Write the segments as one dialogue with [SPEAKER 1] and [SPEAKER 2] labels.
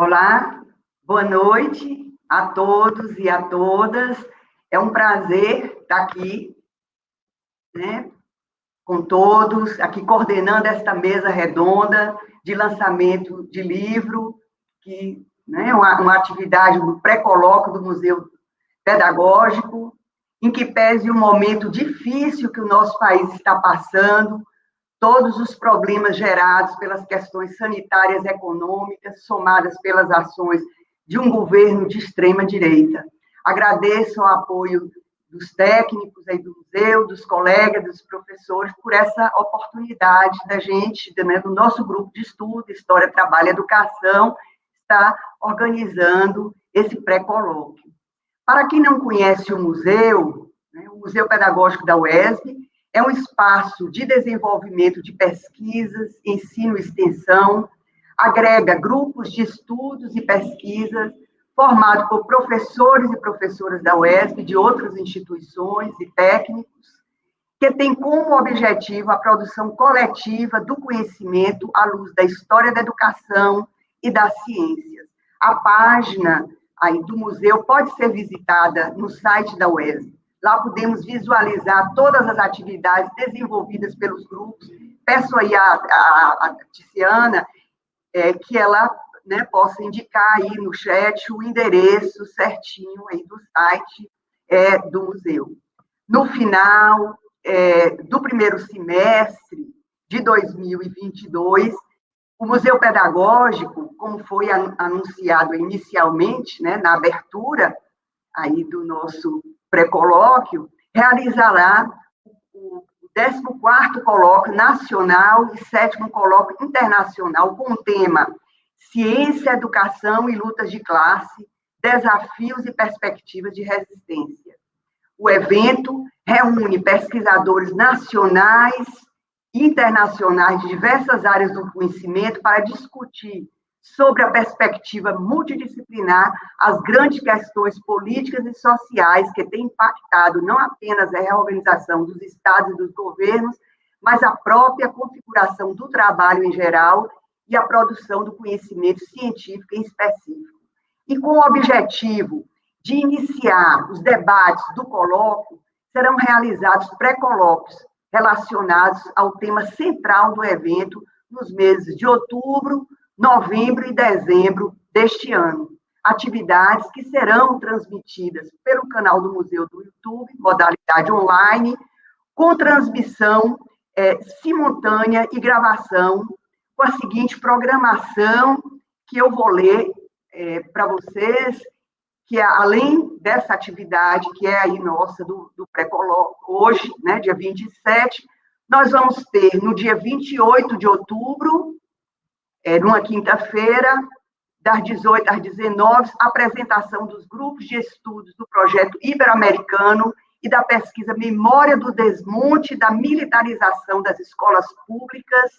[SPEAKER 1] Olá, boa noite a todos e a todas. É um prazer estar aqui, né, com todos, aqui coordenando esta mesa redonda de lançamento de livro, que é uma atividade do pré-colóquio do Museu Pedagógico, em que pese o momento difícil que o nosso país está passando, todos os problemas gerados pelas questões sanitárias e econômicas, somadas pelas ações de um governo de extrema-direita. Agradeço o apoio dos técnicos aí do museu, dos colegas, dos professores, por essa oportunidade da gente, né, do nosso grupo de estudo, História, Trabalho e Educação, estar organizando esse pré-colóquio. Para quem não conhece o museu, né, o Museu Pedagógico da UESB é um espaço de desenvolvimento de pesquisas, ensino e extensão, agrega grupos de estudos e pesquisas formado por professores e professoras da UESB, de outras instituições e técnicos, que tem como objetivo a produção coletiva do conhecimento à luz da história da educação e das ciências. A página aí do museu pode ser visitada no site da UESB. Lá podemos visualizar todas as atividades desenvolvidas pelos grupos. Peço aí a Tiziana que ela, né, possa indicar aí no chat o endereço certinho aí do site do museu. No final do primeiro semestre de 2022, o Museu Pedagógico, como foi anunciado inicialmente, né, na abertura aí do nosso pré-colóquio, realizará o 14º Colóquio Nacional e 7º Colóquio Internacional com o tema Ciência, Educação e Lutas de Classe, Desafios e Perspectivas de Resistência. O evento reúne pesquisadores nacionais e internacionais de diversas áreas do conhecimento para discutir sobre a perspectiva multidisciplinar as grandes questões políticas e sociais que têm impactado não apenas a reorganização dos estados e dos governos, mas a própria configuração do trabalho em geral e a produção do conhecimento científico em específico. E com o objetivo de iniciar os debates do colóquio, serão realizados pré-colóquios relacionados ao tema central do evento nos meses de outubro, novembro e dezembro deste ano. Atividades que serão transmitidas pelo canal do Museu do YouTube, modalidade online, com transmissão simultânea e gravação, com a seguinte programação que eu vou ler para vocês, que além dessa atividade, que é aí nossa do pré-colóquio, hoje, né, dia 27, nós vamos ter no dia 28 de outubro, numa quinta-feira, das 18 às 19, apresentação dos grupos de estudos do projeto ibero-americano e da pesquisa Memória do Desmonte da Militarização das Escolas Públicas,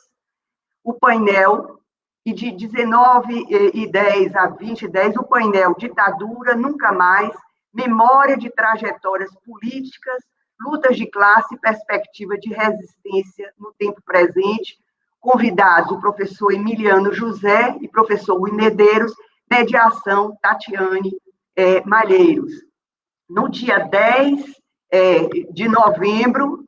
[SPEAKER 1] o painel, e de 19h10 a 20h10, o painel Ditadura, Nunca Mais, Memória de Trajetórias Políticas, Lutas de Classe e Perspectiva de Resistência no Tempo Presente, convidados o professor Emiliano José e professor Rui Medeiros, mediação Tatiane Malheiros. No dia 10 de novembro,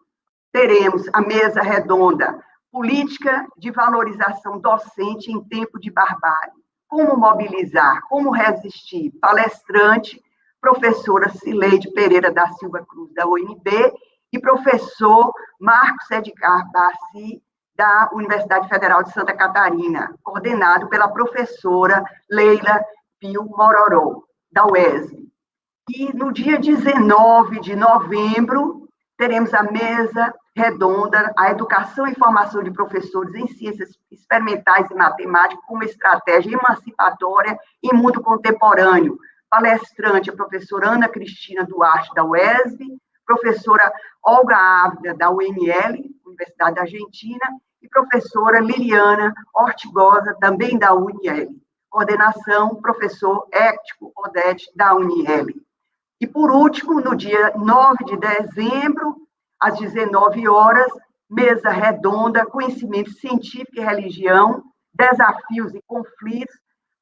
[SPEAKER 1] teremos a mesa redonda Política de Valorização Docente em Tempo de Barbárie. Como mobilizar, como resistir? Palestrante, professora Cileide Pereira da Silva Cruz, da UNB, e professor Marcos Edgar Bassi, da Universidade Federal de Santa Catarina, coordenado pela professora Leila Pio Mororó, da UESB. E no dia 19 de novembro, teremos a mesa redonda, a educação e formação de professores em ciências experimentais e matemática como estratégia emancipatória em mundo contemporâneo. Palestrante, a professora Ana Cristina Duarte, da UESB, professora Olga Ávila, da UNL, Universidade da Argentina, e professora Liliana Ortigosa, também da UNL. Coordenação, professor Ético Odete, da UNL. E, por último, no dia 9 de dezembro, às 19 horas, mesa redonda, conhecimento científico e religião, desafios e conflitos,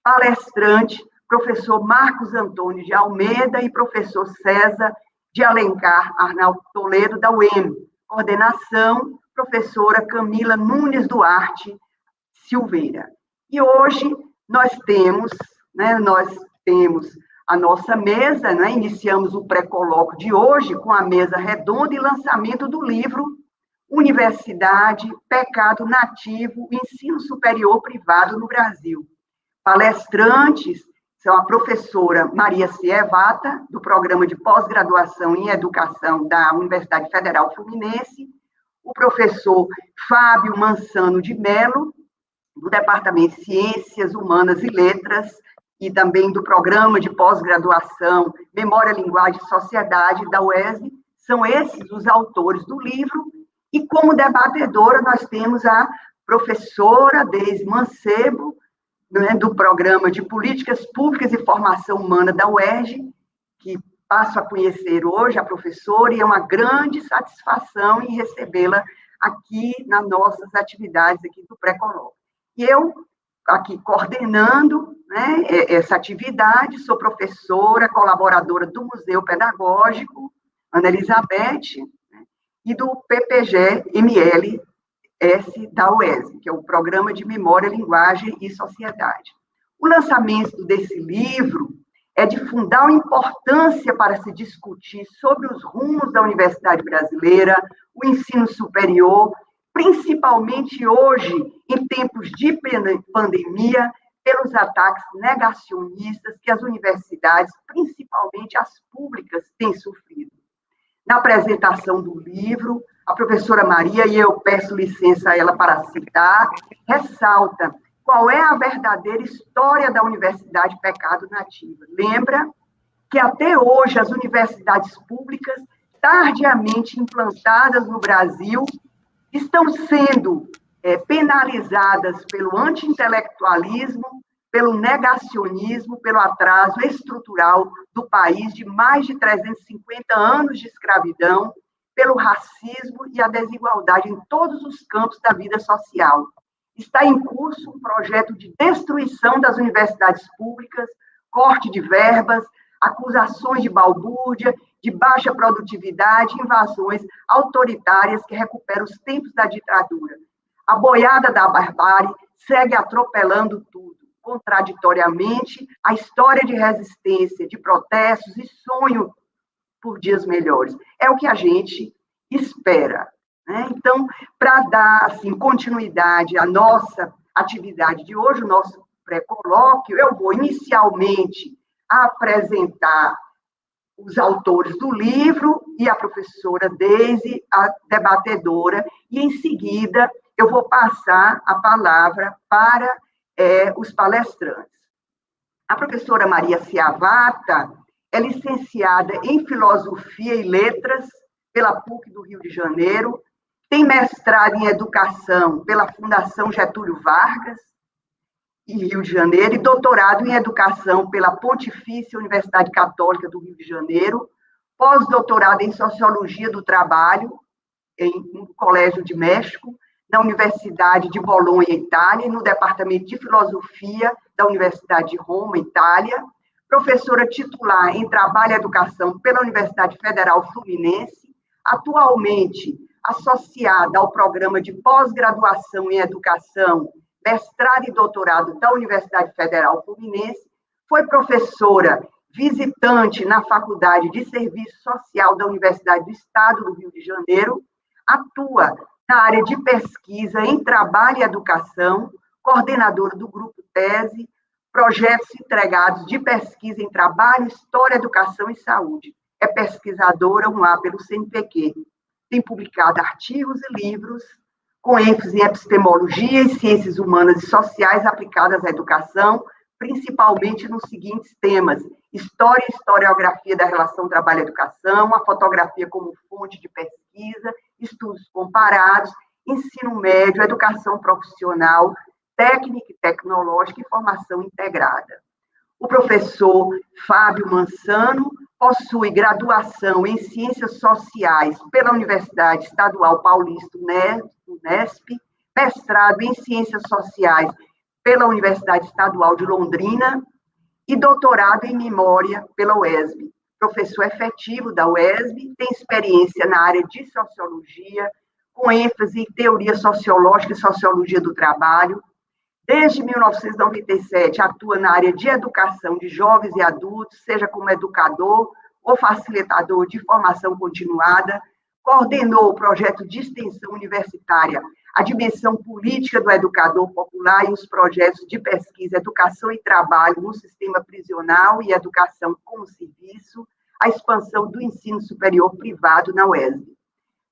[SPEAKER 1] palestrante, professor Marcos Antônio de Almeida e professor César de Alencar Arnaldo Toledo, da UEM. Coordenação, professora Camila Nunes Duarte Silveira. E hoje nós temos a nossa mesa, iniciamos o pré-colóquio de hoje com a mesa redonda e lançamento do livro Universidade, Pecado Nativo, Ensino Superior Privado no Brasil. Palestrantes são a professora Maria Cievata, do Programa de Pós-Graduação em Educação da Universidade Federal Fluminense, o professor Fábio Mansano de Mello, do Departamento de Ciências Humanas e Letras, e também do Programa de Pós-Graduação Memória, Linguagem e Sociedade, da UESB. São esses os autores do livro, e como debatedora nós temos a professora Deise Mancebo, do Programa de Políticas Públicas e Formação Humana da UERJ, que passo a conhecer hoje a professora, e é uma grande satisfação em recebê-la aqui nas nossas atividades aqui do pré-colóquio. E eu, aqui coordenando essa atividade, sou professora, colaboradora do Museu Pedagógico, Ana Elizabeth, e do PPG-ML, da UESB, que é o Programa de Memória, Linguagem e Sociedade. O lançamento desse livro é de fundamental importância para se discutir sobre os rumos da universidade brasileira, o ensino superior, principalmente hoje, em tempos de pandemia, pelos ataques negacionistas que as universidades, principalmente as públicas, têm sofrido. Na apresentação do livro, a professora Maria, e eu peço licença a ela para citar, ressalta qual é a verdadeira história da Universidade Pecado Nativo. Lembra que até hoje as universidades públicas, tardiamente implantadas no Brasil, estão sendo penalizadas pelo anti-intelectualismo, pelo negacionismo, pelo atraso estrutural do país de mais de 350 anos de escravidão, pelo racismo e a desigualdade em todos os campos da vida social. Está em curso um projeto de destruição das universidades públicas, corte de verbas, acusações de balbúrdia, de baixa produtividade, invasões autoritárias que recuperam os tempos da ditadura. A boiada da barbárie segue atropelando tudo, contraditoriamente, a história de resistência, de protestos e sonho por dias melhores. É o que a gente espera. Então, para dar assim, continuidade à nossa atividade de hoje, o nosso pré-colóquio, eu vou inicialmente apresentar os autores do livro e a professora Deise, a debatedora, e em seguida eu vou passar a palavra para os palestrantes. A professora Maria Cievata é licenciada em Filosofia e Letras pela PUC do Rio de Janeiro, tem mestrado em Educação pela Fundação Getúlio Vargas, em Rio de Janeiro, e doutorado em Educação pela Pontifícia Universidade Católica do Rio de Janeiro, pós-doutorado em Sociologia do Trabalho, no Colégio de México, na Universidade de Bolonha, Itália, e no Departamento de Filosofia da Universidade de Roma, Itália, professora titular em Trabalho e Educação pela Universidade Federal Fluminense, atualmente associada ao Programa de Pós-Graduação em Educação, mestrado e doutorado da Universidade Federal Fluminense, foi professora visitante na Faculdade de Serviço Social da Universidade do Estado do Rio de Janeiro, atua na área de pesquisa em Trabalho e Educação, coordenadora do Grupo Tese, projetos entregados de pesquisa em Trabalho, História, Educação e Saúde. É pesquisadora 1A pelo CNPq. Tem publicado artigos e livros com ênfase em epistemologia e ciências humanas e sociais aplicadas à educação, principalmente nos seguintes temas: história e historiografia da relação trabalho-educação, a fotografia como fonte de pesquisa, estudos comparados, ensino médio, educação profissional, técnica e tecnológica e formação integrada. O professor Fábio Mansano possui graduação em Ciências Sociais pela Universidade Estadual Paulista, Unesp, mestrado em Ciências Sociais pela Universidade Estadual de Londrina e doutorado em Memória pela UESB. Professor efetivo da UESB, tem experiência na área de Sociologia, com ênfase em Teoria Sociológica e Sociologia do Trabalho. Desde 1997, atua na área de educação de jovens e adultos, seja como educador ou facilitador de formação continuada, coordenou o projeto de extensão universitária, a dimensão política do educador popular e os projetos de pesquisa, educação e trabalho no sistema prisional e educação como serviço, a expansão do ensino superior privado na UESB,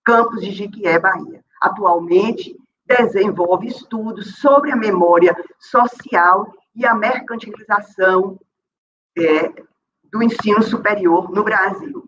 [SPEAKER 1] campus de Jequié, Bahia. Atualmente, desenvolve estudos sobre a memória social e a mercantilização do ensino superior no Brasil.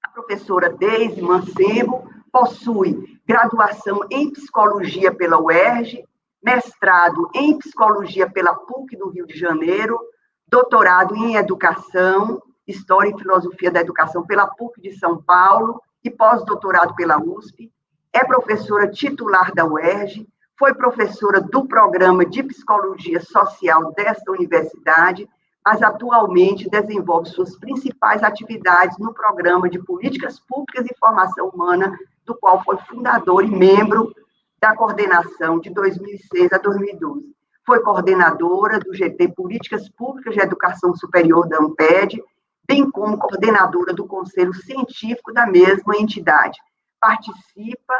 [SPEAKER 1] A professora Deise Mancebo possui graduação em Psicologia pela UERJ, mestrado em Psicologia pela PUC do Rio de Janeiro, doutorado em Educação, História e Filosofia da Educação pela PUC de São Paulo e pós-doutorado pela USP, é professora titular da UERJ, foi professora do Programa de Psicologia Social desta universidade, mas atualmente desenvolve suas principais atividades no Programa de Políticas Públicas e Formação Humana, do qual foi fundador e membro da coordenação de 2006 a 2012. Foi coordenadora do GT Políticas Públicas de Educação Superior da ANPED, bem como coordenadora do Conselho Científico da mesma entidade. Participa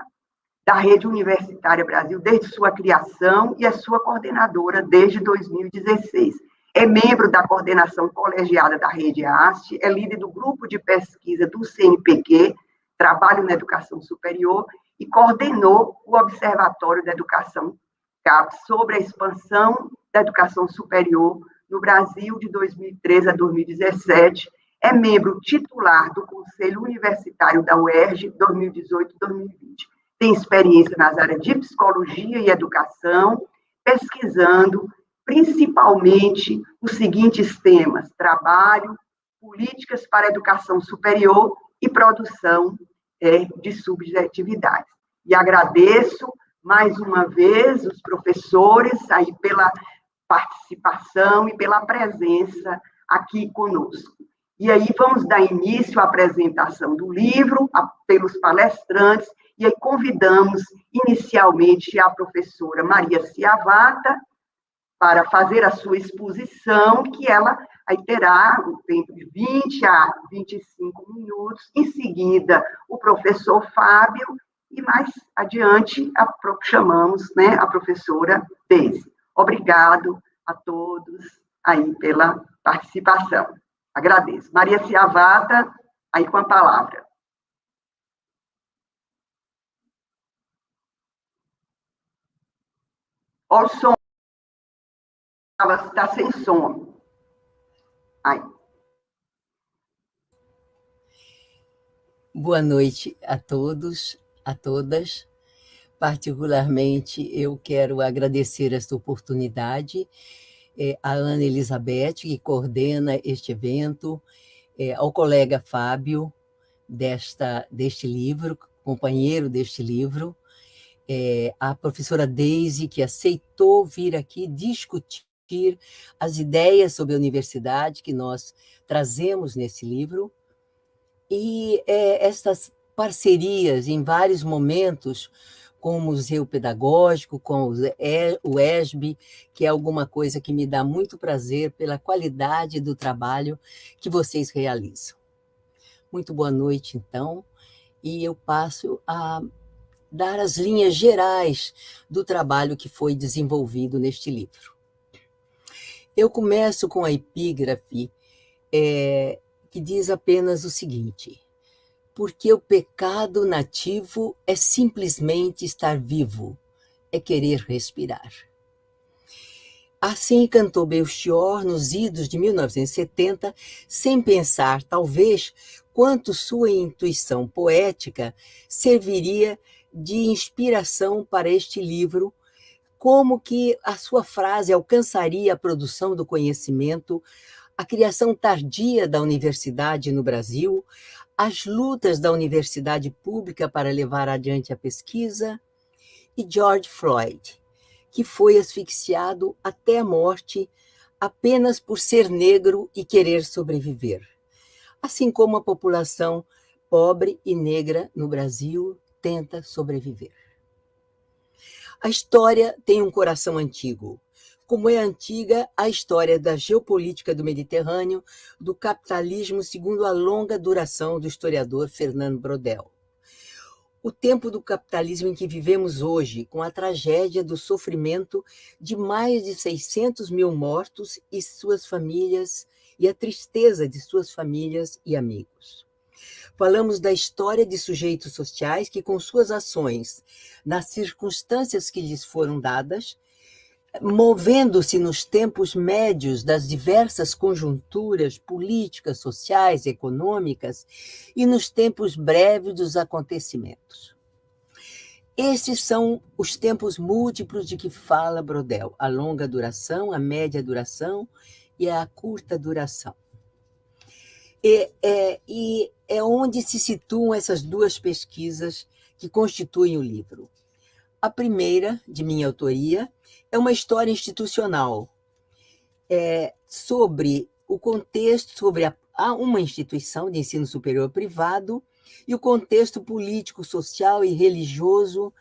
[SPEAKER 1] da Rede Universitária Brasil desde sua criação e é sua coordenadora desde 2016. É membro da coordenação colegiada da Rede AST, é líder do grupo de pesquisa do CNPq, Trabalho na Educação Superior, e coordenou o Observatório da Educação CAPES sobre a expansão da educação superior no Brasil de 2013 a 2017, é membro titular do Conselho Universitário da UERJ 2018-2020. Tem experiência nas áreas de psicologia e educação, pesquisando principalmente os seguintes temas: trabalho, políticas para a educação superior e produção de subjetividades. E agradeço mais uma vez os professores aí pela participação e pela presença aqui conosco. E aí vamos dar início à apresentação do livro pelos palestrantes, e aí convidamos inicialmente a professora Maria Ciavata para fazer a sua exposição, que ela aí terá um tempo de 20 a 25 minutos, em seguida o professor Fábio, e mais adiante chamamos a professora Deise. Obrigado a todos aí pela participação. Agradeço. Maria Ciavata, aí com a palavra. Ó, o som. Está sem som. Aí.
[SPEAKER 2] Boa noite a todos, a todas. Particularmente, eu quero agradecer esta oportunidade à Ana Elizabeth, que coordena este evento, ao colega Fábio, deste livro, companheiro deste livro, à professora Deise, que aceitou vir aqui discutir as ideias sobre a universidade que nós trazemos nesse livro, e estas parcerias em vários momentos com o Museu Pedagógico, com o ESB, que é alguma coisa que me dá muito prazer pela qualidade do trabalho que vocês realizam. Muito boa noite, então, e eu passo a dar as linhas gerais do trabalho que foi desenvolvido neste livro. Eu começo com a epígrafe que diz apenas o seguinte: porque o pecado nativo é simplesmente estar vivo, é querer respirar. Assim cantou Belchior nos idos de 1970, sem pensar, talvez, quanto sua intuição poética serviria de inspiração para este livro, como que a sua frase alcançaria a produção do conhecimento, a criação tardia da universidade no Brasil, as lutas da universidade pública para levar adiante a pesquisa, e George Floyd, que foi asfixiado até a morte apenas por ser negro e querer sobreviver, assim como a população pobre e negra no Brasil tenta sobreviver. A história tem um coração antigo, como é antiga a história da geopolítica do Mediterrâneo, do capitalismo segundo a longa duração do historiador Fernando Brodel. O tempo do capitalismo em que vivemos hoje, com a tragédia do sofrimento de mais de 600 mil mortos e suas famílias, e a tristeza de suas famílias e amigos. Falamos da história de sujeitos sociais que, com suas ações, nas circunstâncias que lhes foram dadas, movendo-se nos tempos médios das diversas conjunturas políticas, sociais, econômicas e nos tempos breves dos acontecimentos. Estes são os tempos múltiplos de que fala Brodel, a longa duração, a média duração e a curta duração. E é onde se situam essas duas pesquisas que constituem o livro. A primeira, de minha autoria, é uma história institucional sobre o contexto, sobre uma instituição de ensino superior privado e o contexto político, social e religioso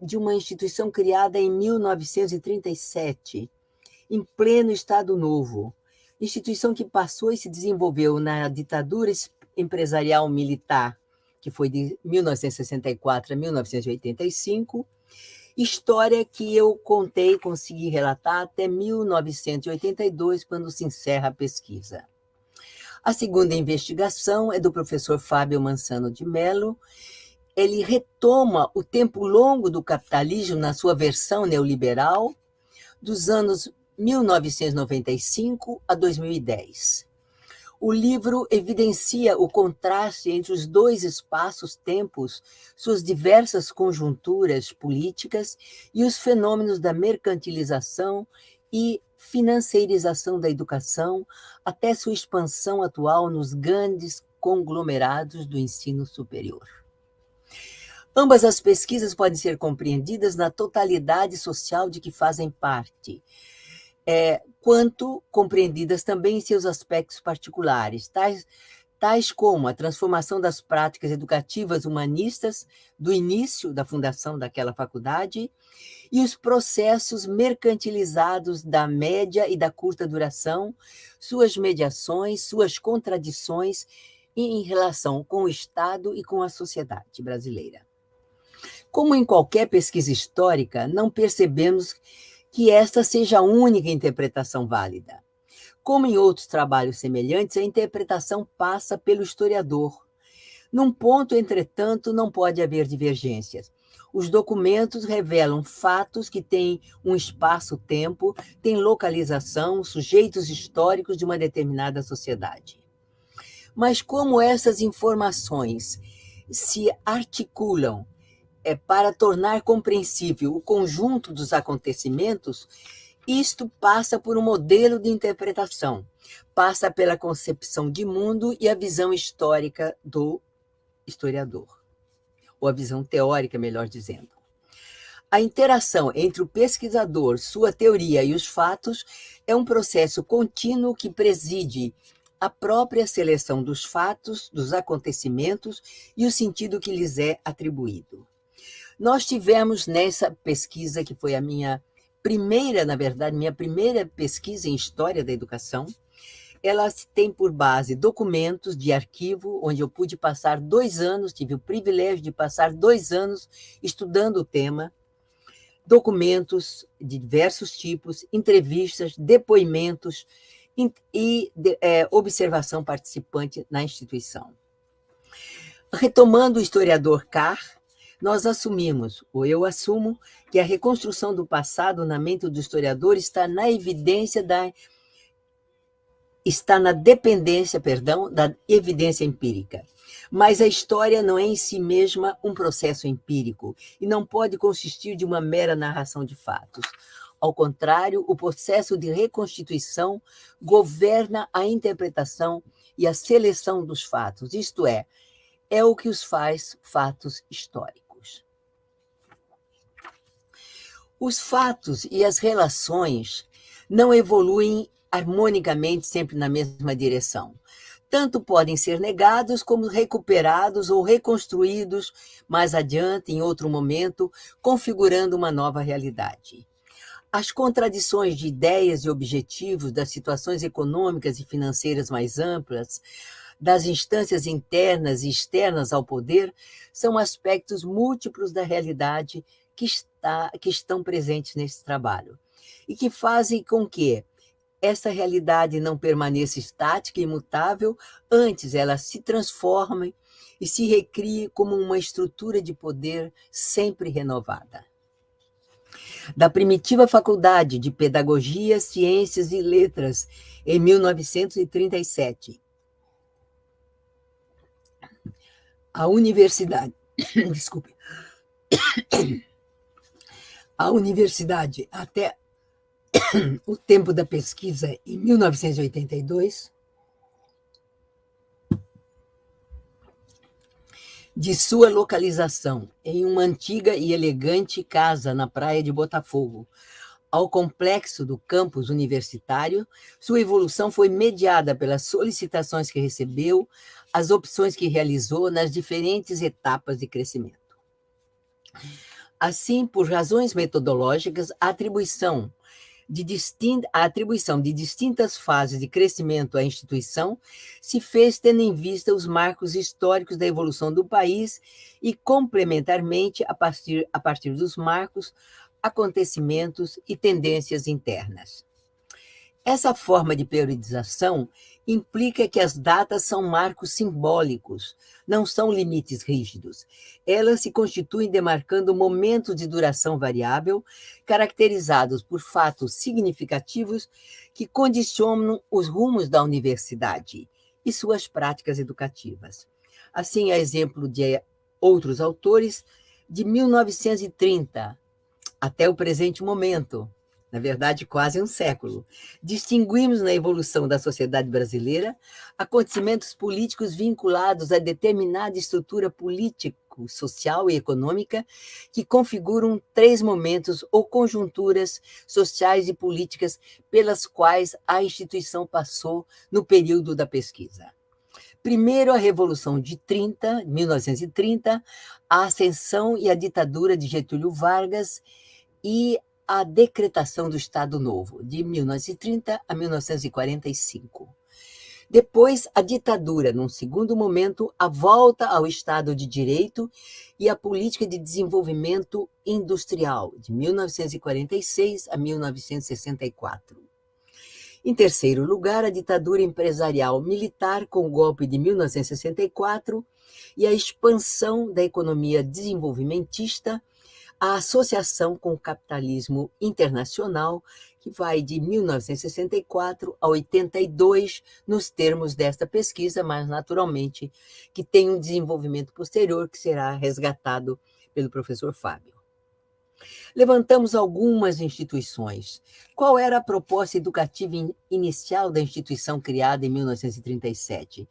[SPEAKER 2] de uma instituição criada em 1937, em pleno Estado Novo, instituição que passou e se desenvolveu na ditadura empresarial militar, que foi de 1964 a 1985, história que eu contei, consegui relatar até 1982, quando se encerra a pesquisa. A segunda investigação é do professor Fábio Mansano de Mello. Ele retoma o tempo longo do capitalismo na sua versão neoliberal, dos anos 1995 a 2010. O livro evidencia o contraste entre os dois espaços-tempos, suas diversas conjunturas políticas e os fenômenos da mercantilização e financeirização da educação, até sua expansão atual nos grandes conglomerados do ensino superior. Ambas as pesquisas podem ser compreendidas na totalidade social de que fazem parte, quanto compreendidas também em seus aspectos particulares, tais como a transformação das práticas educativas humanistas do início da fundação daquela faculdade e os processos mercantilizados da média e da curta duração, suas mediações, suas contradições em relação com o Estado e com a sociedade brasileira. Como em qualquer pesquisa histórica, não percebemos que esta seja a única interpretação válida. Como em outros trabalhos semelhantes, a interpretação passa pelo historiador. Num ponto, entretanto, não pode haver divergências. Os documentos revelam fatos que têm um espaço-tempo, têm localização, sujeitos históricos de uma determinada sociedade. Mas como essas informações se articulam para tornar compreensível o conjunto dos acontecimentos, isto passa por um modelo de interpretação, passa pela concepção de mundo e a visão histórica do historiador, ou a visão teórica, melhor dizendo. A interação entre o pesquisador, sua teoria e os fatos é um processo contínuo que preside a própria seleção dos fatos, dos acontecimentos e o sentido que lhes é atribuído. Nós tivemos nessa pesquisa, que foi a minha primeira, na verdade, minha primeira pesquisa em História da Educação, ela tem por base documentos de arquivo, onde eu pude passar 2 anos, tive o privilégio de passar 2 anos estudando o tema, documentos de diversos tipos, entrevistas, depoimentos e observação participante na instituição. Retomando o historiador Carr, nós assumimos, ou eu assumo, que a reconstrução do passado na mente do historiador está na dependência da evidência empírica. Mas a história não é em si mesma um processo empírico e não pode consistir de uma mera narração de fatos. Ao contrário, o processo de reconstituição governa a interpretação e a seleção dos fatos, isto é o que os faz fatos históricos. Os fatos e as relações não evoluem harmonicamente sempre na mesma direção. Tanto podem ser negados como recuperados ou reconstruídos mais adiante, em outro momento, configurando uma nova realidade. As contradições de ideias e objetivos das situações econômicas e financeiras mais amplas, das instâncias internas e externas ao poder, são aspectos múltiplos da realidade que estão presentes nesse trabalho e que fazem com que essa realidade não permaneça estática e imutável, antes ela se transforme e se recrie como uma estrutura de poder sempre renovada. Da primitiva Faculdade de Pedagogia, Ciências e Letras, em 1937, a universidade, desculpe, a universidade até o tempo da pesquisa, em 1982, de sua localização em uma antiga e elegante casa na praia de Botafogo, ao complexo do campus universitário, sua evolução foi mediada pelas solicitações que recebeu, as opções que realizou nas diferentes etapas de crescimento. Assim, por razões metodológicas, a atribuição de distintas fases de crescimento à instituição se fez tendo em vista os marcos históricos da evolução do país e, complementarmente, a partir dos marcos, acontecimentos e tendências internas. Essa forma de periodização implica que as datas são marcos simbólicos, não são limites rígidos. Elas se constituem demarcando momentos de duração variável, caracterizados por fatos significativos que condicionam os rumos da universidade e suas práticas educativas. Assim, a exemplo de outros autores, de 1930 até o presente momento, na verdade, quase um século, distinguimos na evolução da sociedade brasileira acontecimentos políticos vinculados a determinada estrutura político, social e econômica que configuram 3 momentos ou conjunturas sociais e políticas pelas quais a instituição passou no período da pesquisa. Primeiro, a Revolução de 1930, a ascensão e a ditadura de Getúlio Vargas e a decretação do Estado Novo, de 1930 a 1945. Depois, a ditadura, num segundo momento, a volta ao Estado de Direito e a política de desenvolvimento industrial, de 1946 a 1964. Em terceiro lugar, a ditadura empresarial militar, com o golpe de 1964 e a expansão da economia desenvolvimentista, a associação com o capitalismo internacional, que vai de 1964 a 82, nos termos desta pesquisa, mas naturalmente que tem um desenvolvimento posterior que será resgatado pelo professor Fábio. Levantamos algumas instituições. Qual era a proposta educativa inicial da instituição criada em 1937?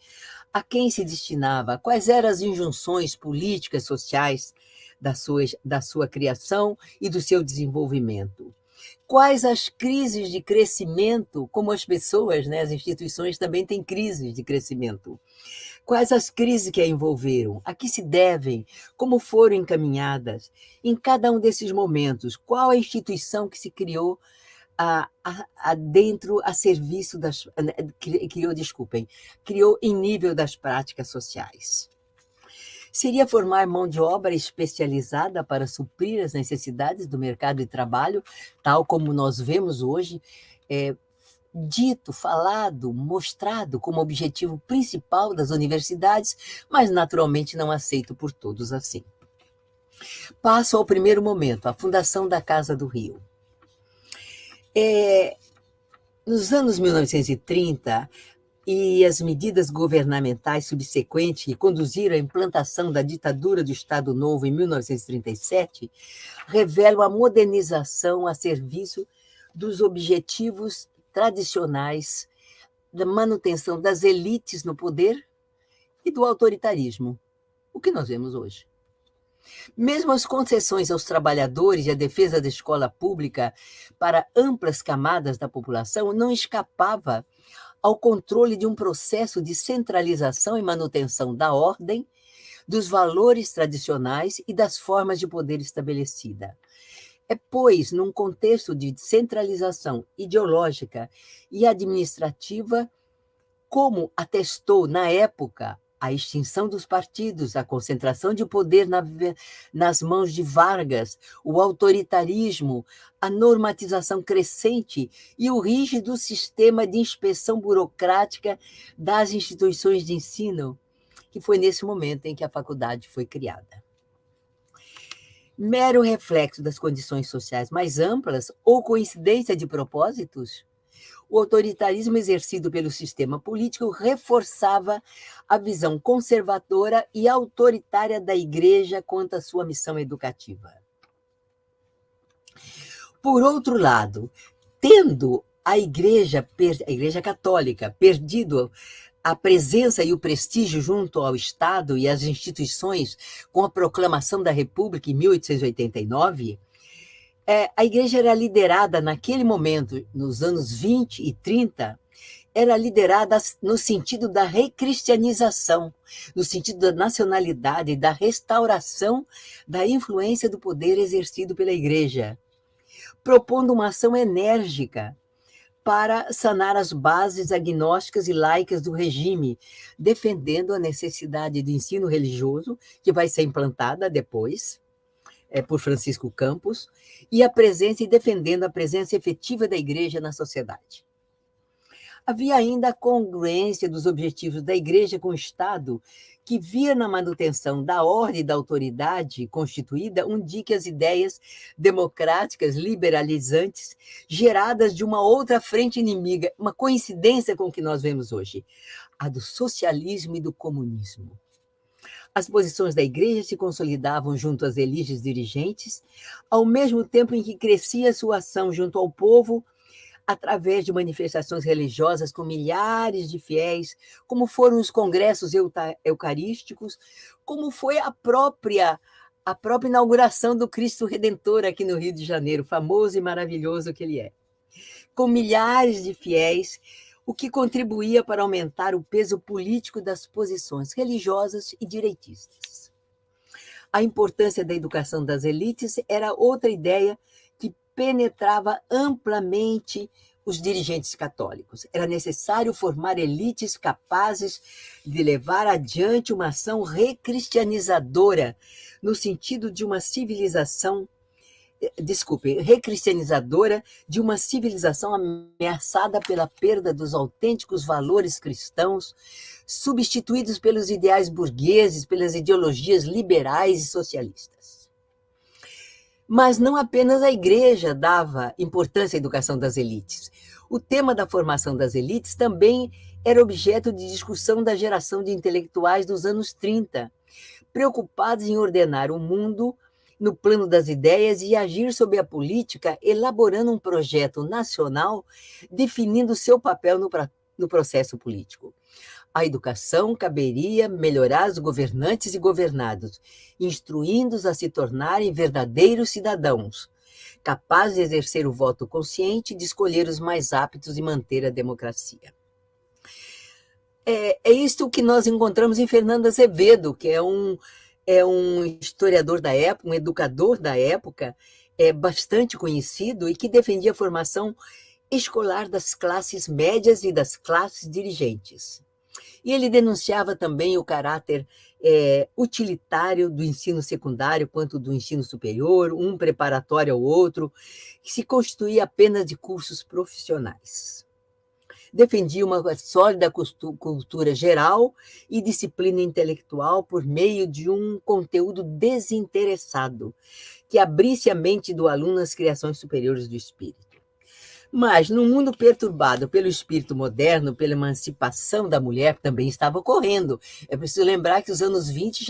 [SPEAKER 2] A quem se destinava? Quais eram as injunções políticas, sociais da sua criação e do seu desenvolvimento? Quais as crises de crescimento, como as pessoas, né, as instituições também têm crises de crescimento. Quais as crises que a envolveram? A que se devem? Como foram encaminhadas? Em cada um desses momentos, qual a instituição que se criou a serviço das... criou em nível das práticas sociais? Seria formar mão de obra especializada para suprir as necessidades do mercado de trabalho, tal como nós vemos hoje, dito, falado, mostrado como objetivo principal das universidades, mas naturalmente não aceito por todos assim. Passo ao primeiro momento, a fundação da Casa do Rio. Nos anos 1930, e as medidas governamentais subsequentes que conduziram à implantação da ditadura do Estado Novo em 1937 revelam a modernização a serviço dos objetivos tradicionais da manutenção das elites no poder e do autoritarismo, o que nós vemos hoje. Mesmo as concessões aos trabalhadores e a defesa da escola pública para amplas camadas da população não escapava ao controle de um processo de centralização e manutenção da ordem, dos valores tradicionais e das formas de poder estabelecida. É, pois, num contexto de centralização ideológica e administrativa, como atestou na época a extinção dos partidos, a concentração de poder nas mãos de Vargas, o autoritarismo, a normatização crescente e o rígido sistema de inspeção burocrática das instituições de ensino, que foi nesse momento em que a faculdade foi criada. Mero reflexo das condições sociais mais amplas ou coincidência de propósitos, o autoritarismo exercido pelo sistema político reforçava a visão conservadora e autoritária da Igreja quanto à sua missão educativa. Por outro lado, tendo a Igreja Católica perdido a presença e o prestígio junto ao Estado e às instituições com a proclamação da República em 1889, a Igreja era liderada naquele momento, nos anos 20 e 30, era liderada no sentido da recristianização, no sentido da nacionalidade e da restauração da influência do poder exercido pela Igreja, propondo uma ação enérgica para sanar as bases agnósticas e laicas do regime, defendendo a necessidade do ensino religioso, que vai ser implantada depois, por Francisco Campos, e defendendo a presença efetiva da Igreja na sociedade. Havia ainda a congruência dos objetivos da Igreja com o Estado, que via na manutenção da ordem e da autoridade constituída um dique às ideias democráticas, liberalizantes, geradas de uma outra frente inimiga, uma coincidência com o que nós vemos hoje, a do socialismo e do comunismo. As posições da Igreja se consolidavam junto às elites dirigentes, ao mesmo tempo em que crescia sua ação junto ao povo, através de manifestações religiosas com milhares de fiéis, como foram os congressos eucarísticos, como foi a própria inauguração do Cristo Redentor aqui no Rio de Janeiro, famoso e maravilhoso que ele é. Com milhares de fiéis, o que contribuía para aumentar o peso político das posições religiosas e direitistas. A importância da educação das elites era outra ideia que penetrava amplamente os dirigentes católicos. Era necessário formar elites capazes de levar adiante uma ação recristianizadora, no sentido de uma recristianizadora de uma civilização ameaçada pela perda dos autênticos valores cristãos, substituídos pelos ideais burgueses, pelas ideologias liberais e socialistas. Mas não apenas a Igreja dava importância à educação das elites. O tema da formação das elites também era objeto de discussão da geração de intelectuais dos anos 30, preocupados em ordenar o mundo no plano das ideias e agir sobre a política, elaborando um projeto nacional, definindo seu papel no processo político. A educação caberia melhorar os governantes e governados, instruindo-os a se tornarem verdadeiros cidadãos, capazes de exercer o voto consciente, de escolher os mais aptos e manter a democracia. É isto que nós encontramos em Fernando Azevedo, que é um historiador da época, um educador da época, bastante conhecido e que defendia a formação escolar das classes médias e das classes dirigentes. E ele denunciava também o caráter utilitário do ensino secundário quanto do ensino superior, um preparatório ao outro, que se constituía apenas de cursos profissionais. Defendia uma sólida cultura geral e disciplina intelectual por meio de um conteúdo desinteressado, que abrisse a mente do aluno às criações superiores do espírito. Mas, num mundo perturbado pelo espírito moderno, pela emancipação da mulher, que também estava ocorrendo. É preciso lembrar que os anos 20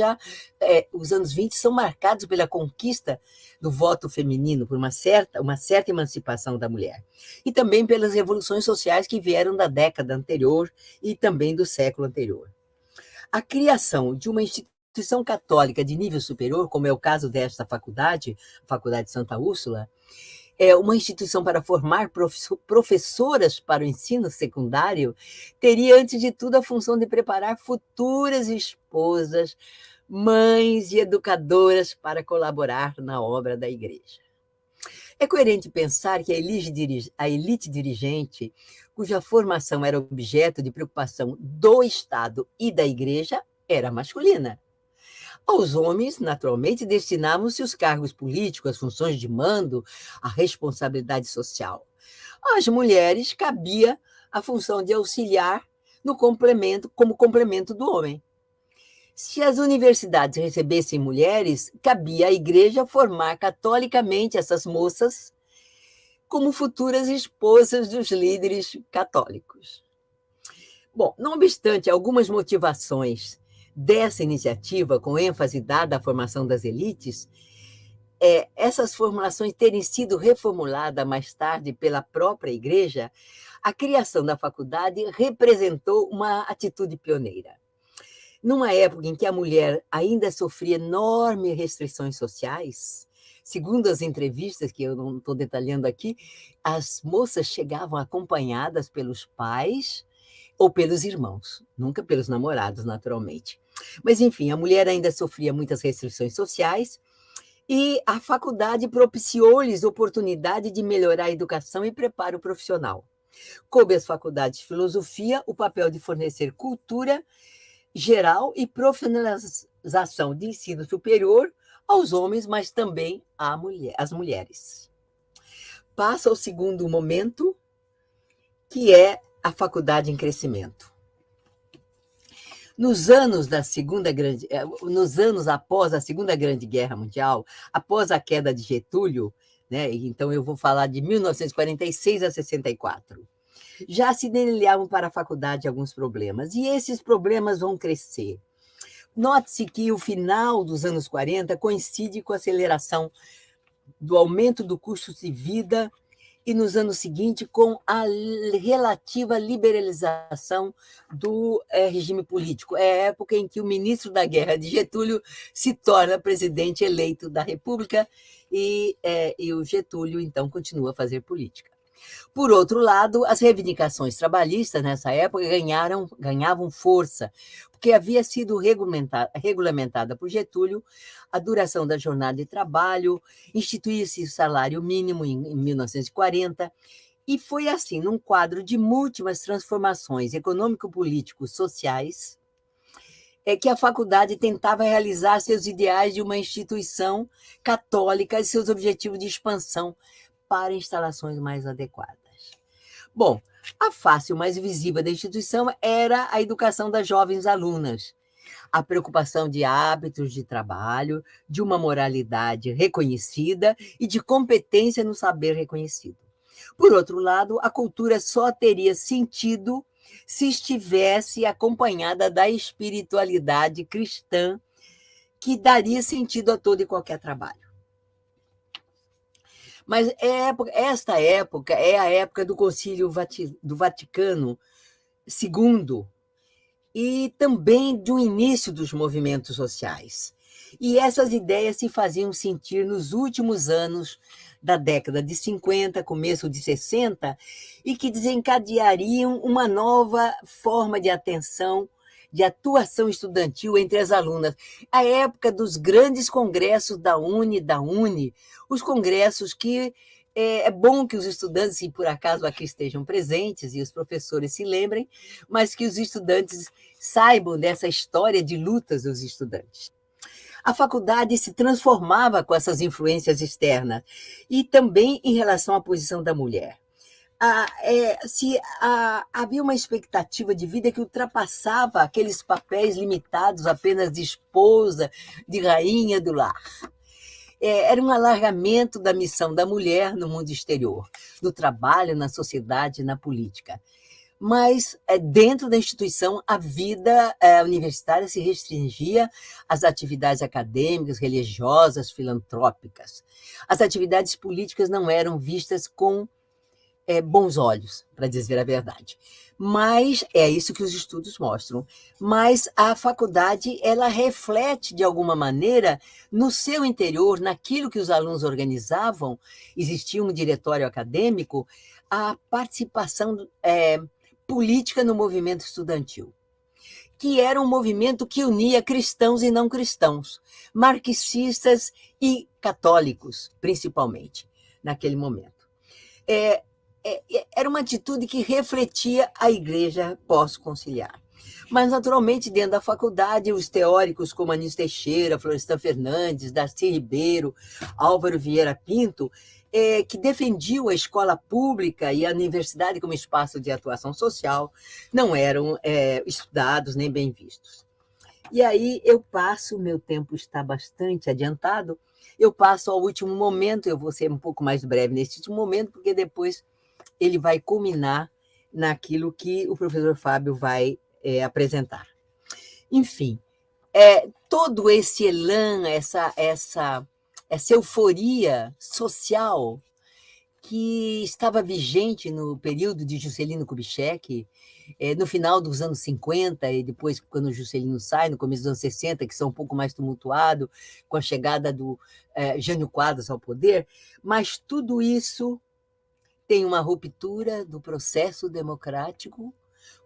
[SPEAKER 2] são marcados pela conquista do voto feminino, por uma certa emancipação da mulher. E também pelas revoluções sociais que vieram da década anterior e também do século anterior. A criação de uma instituição instituição católica de nível superior, como é o caso desta faculdade, a Faculdade Santa Úrsula, é uma instituição para formar professoras para o ensino secundário, teria, antes de tudo, a função de preparar futuras esposas, mães e educadoras para colaborar na obra da igreja. É coerente pensar que a elite dirigente, cuja formação era objeto de preocupação do Estado e da igreja, era masculina. Aos homens, naturalmente, destinavam-se os cargos políticos, as funções de mando, a responsabilidade social. Às mulheres cabia a função de auxiliar como complemento do homem. Se as universidades recebessem mulheres, cabia à igreja formar catolicamente essas moças como futuras esposas dos líderes católicos. Bom, não obstante algumas motivações dessa iniciativa, com ênfase dada à formação das elites, essas formulações terem sido reformuladas mais tarde pela própria igreja, a criação da faculdade representou uma atitude pioneira. Numa época em que a mulher ainda sofria enormes restrições sociais, segundo as entrevistas, que eu não estou detalhando aqui, as moças chegavam acompanhadas pelos pais ou pelos irmãos, nunca pelos namorados, naturalmente. Mas, enfim, a mulher ainda sofria muitas restrições sociais e a faculdade propiciou-lhes oportunidade de melhorar a educação e preparo profissional. Coube às faculdades de filosofia o papel de fornecer cultura geral e profissionalização de ensino superior aos homens, mas também às mulheres. Passa ao segundo momento, que é a faculdade em crescimento. Nos anos após a Segunda Grande Guerra Mundial, após a queda de Getúlio, né, então eu vou falar de 1946 a 64, já se delineavam para a faculdade alguns problemas, e esses problemas vão crescer. Note-se que o final dos anos 40 coincide com a aceleração do aumento do custo de vida e, nos anos seguintes, com a relativa liberalização do regime político. É a época em que o ministro da Guerra de Getúlio se torna presidente eleito da República e o Getúlio, então, continua a fazer política. Por outro lado, as reivindicações trabalhistas nessa época ganhavam força, porque havia sido regulamentada por Getúlio a duração da jornada de trabalho, instituía-se o salário mínimo em 1940, e foi assim, num quadro de múltiplas transformações econômico-políticos sociais, que a faculdade tentava realizar seus ideais de uma instituição católica e seus objetivos de expansão para instalações mais adequadas. Bom, a face mais visível da instituição era a educação das jovens alunas, a preocupação de hábitos de trabalho, de uma moralidade reconhecida e de competência no saber reconhecido. Por outro lado, a cultura só teria sentido se estivesse acompanhada da espiritualidade cristã, que daria sentido a todo e qualquer trabalho. Mas esta época é a época do Concílio do Vaticano II e também do início dos movimentos sociais. E essas ideias se faziam sentir nos últimos anos da década de 50, começo de 60, e que desencadeariam uma nova forma de atuação estudantil entre as alunas. A época dos grandes congressos da UNE, os congressos que é bom que os estudantes, se por acaso aqui estejam presentes e os professores se lembrem, mas que os estudantes saibam dessa história de lutas dos estudantes. A faculdade se transformava com essas influências externas e também em relação à posição da mulher. Havia uma expectativa de vida que ultrapassava aqueles papéis limitados apenas de esposa, de rainha do lar. Era um alargamento da missão da mulher no mundo exterior, no trabalho, na sociedade, na política. Mas, dentro da instituição, a vida universitária se restringia às atividades acadêmicas, religiosas, filantrópicas. As atividades políticas não eram vistas com bons olhos, para dizer a verdade. Mas é isso que os estudos mostram. Mas a faculdade, ela reflete, de alguma maneira, no seu interior, naquilo que os alunos organizavam, existia um diretório acadêmico, a participação política no movimento estudantil, que era um movimento que unia cristãos e não cristãos, marxistas e católicos, principalmente, naquele momento. Era uma atitude que refletia a igreja pós-conciliar. Mas, naturalmente, dentro da faculdade, os teóricos como Anísio Teixeira, Florestan Fernandes, Darcy Ribeiro, Álvaro Vieira Pinto, que defendiam a escola pública e a universidade como espaço de atuação social, não eram estudados nem bem vistos. E aí eu passo, meu tempo está bastante adiantado, eu passo ao último momento, eu vou ser um pouco mais breve nesse último momento, porque depois ele vai culminar naquilo que o professor Fábio vai apresentar. Enfim, todo esse elan, essa euforia social que estava vigente no período de Juscelino Kubitschek, no final dos anos 50, e depois, quando o Juscelino sai, no começo dos anos 60, que são um pouco mais tumultuado, com a chegada do Jânio Quadros ao poder, mas tudo isso tem uma ruptura do processo democrático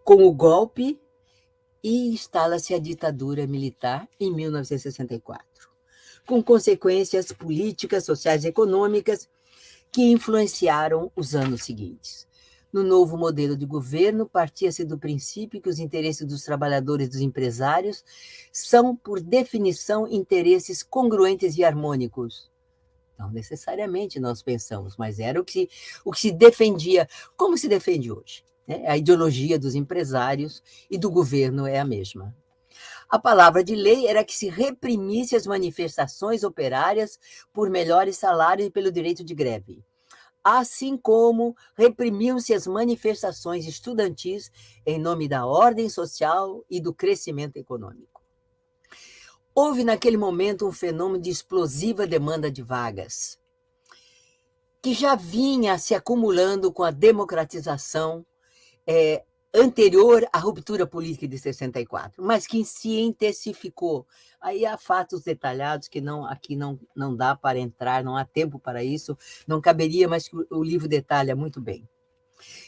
[SPEAKER 2] com o golpe e instala-se a ditadura militar em 1964, com consequências políticas, sociais e econômicas que influenciaram os anos seguintes. No novo modelo de governo, partia-se do princípio que os interesses dos trabalhadores e dos empresários são, por definição, interesses congruentes e harmônicos. Não necessariamente nós pensamos, mas era o que se defendia, como se defende hoje. A ideologia dos empresários e do governo é a mesma. A palavra de lei era que se reprimisse as manifestações operárias por melhores salários e pelo direito de greve, assim como reprimiam-se as manifestações estudantis em nome da ordem social e do crescimento econômico. Houve, naquele momento, um fenômeno de explosiva demanda de vagas, que já vinha se acumulando com a democratização anterior à ruptura política de 64, mas que se intensificou. Aí há fatos detalhados que aqui não dá para entrar, não há tempo para isso, não caberia, mas o livro detalha muito bem.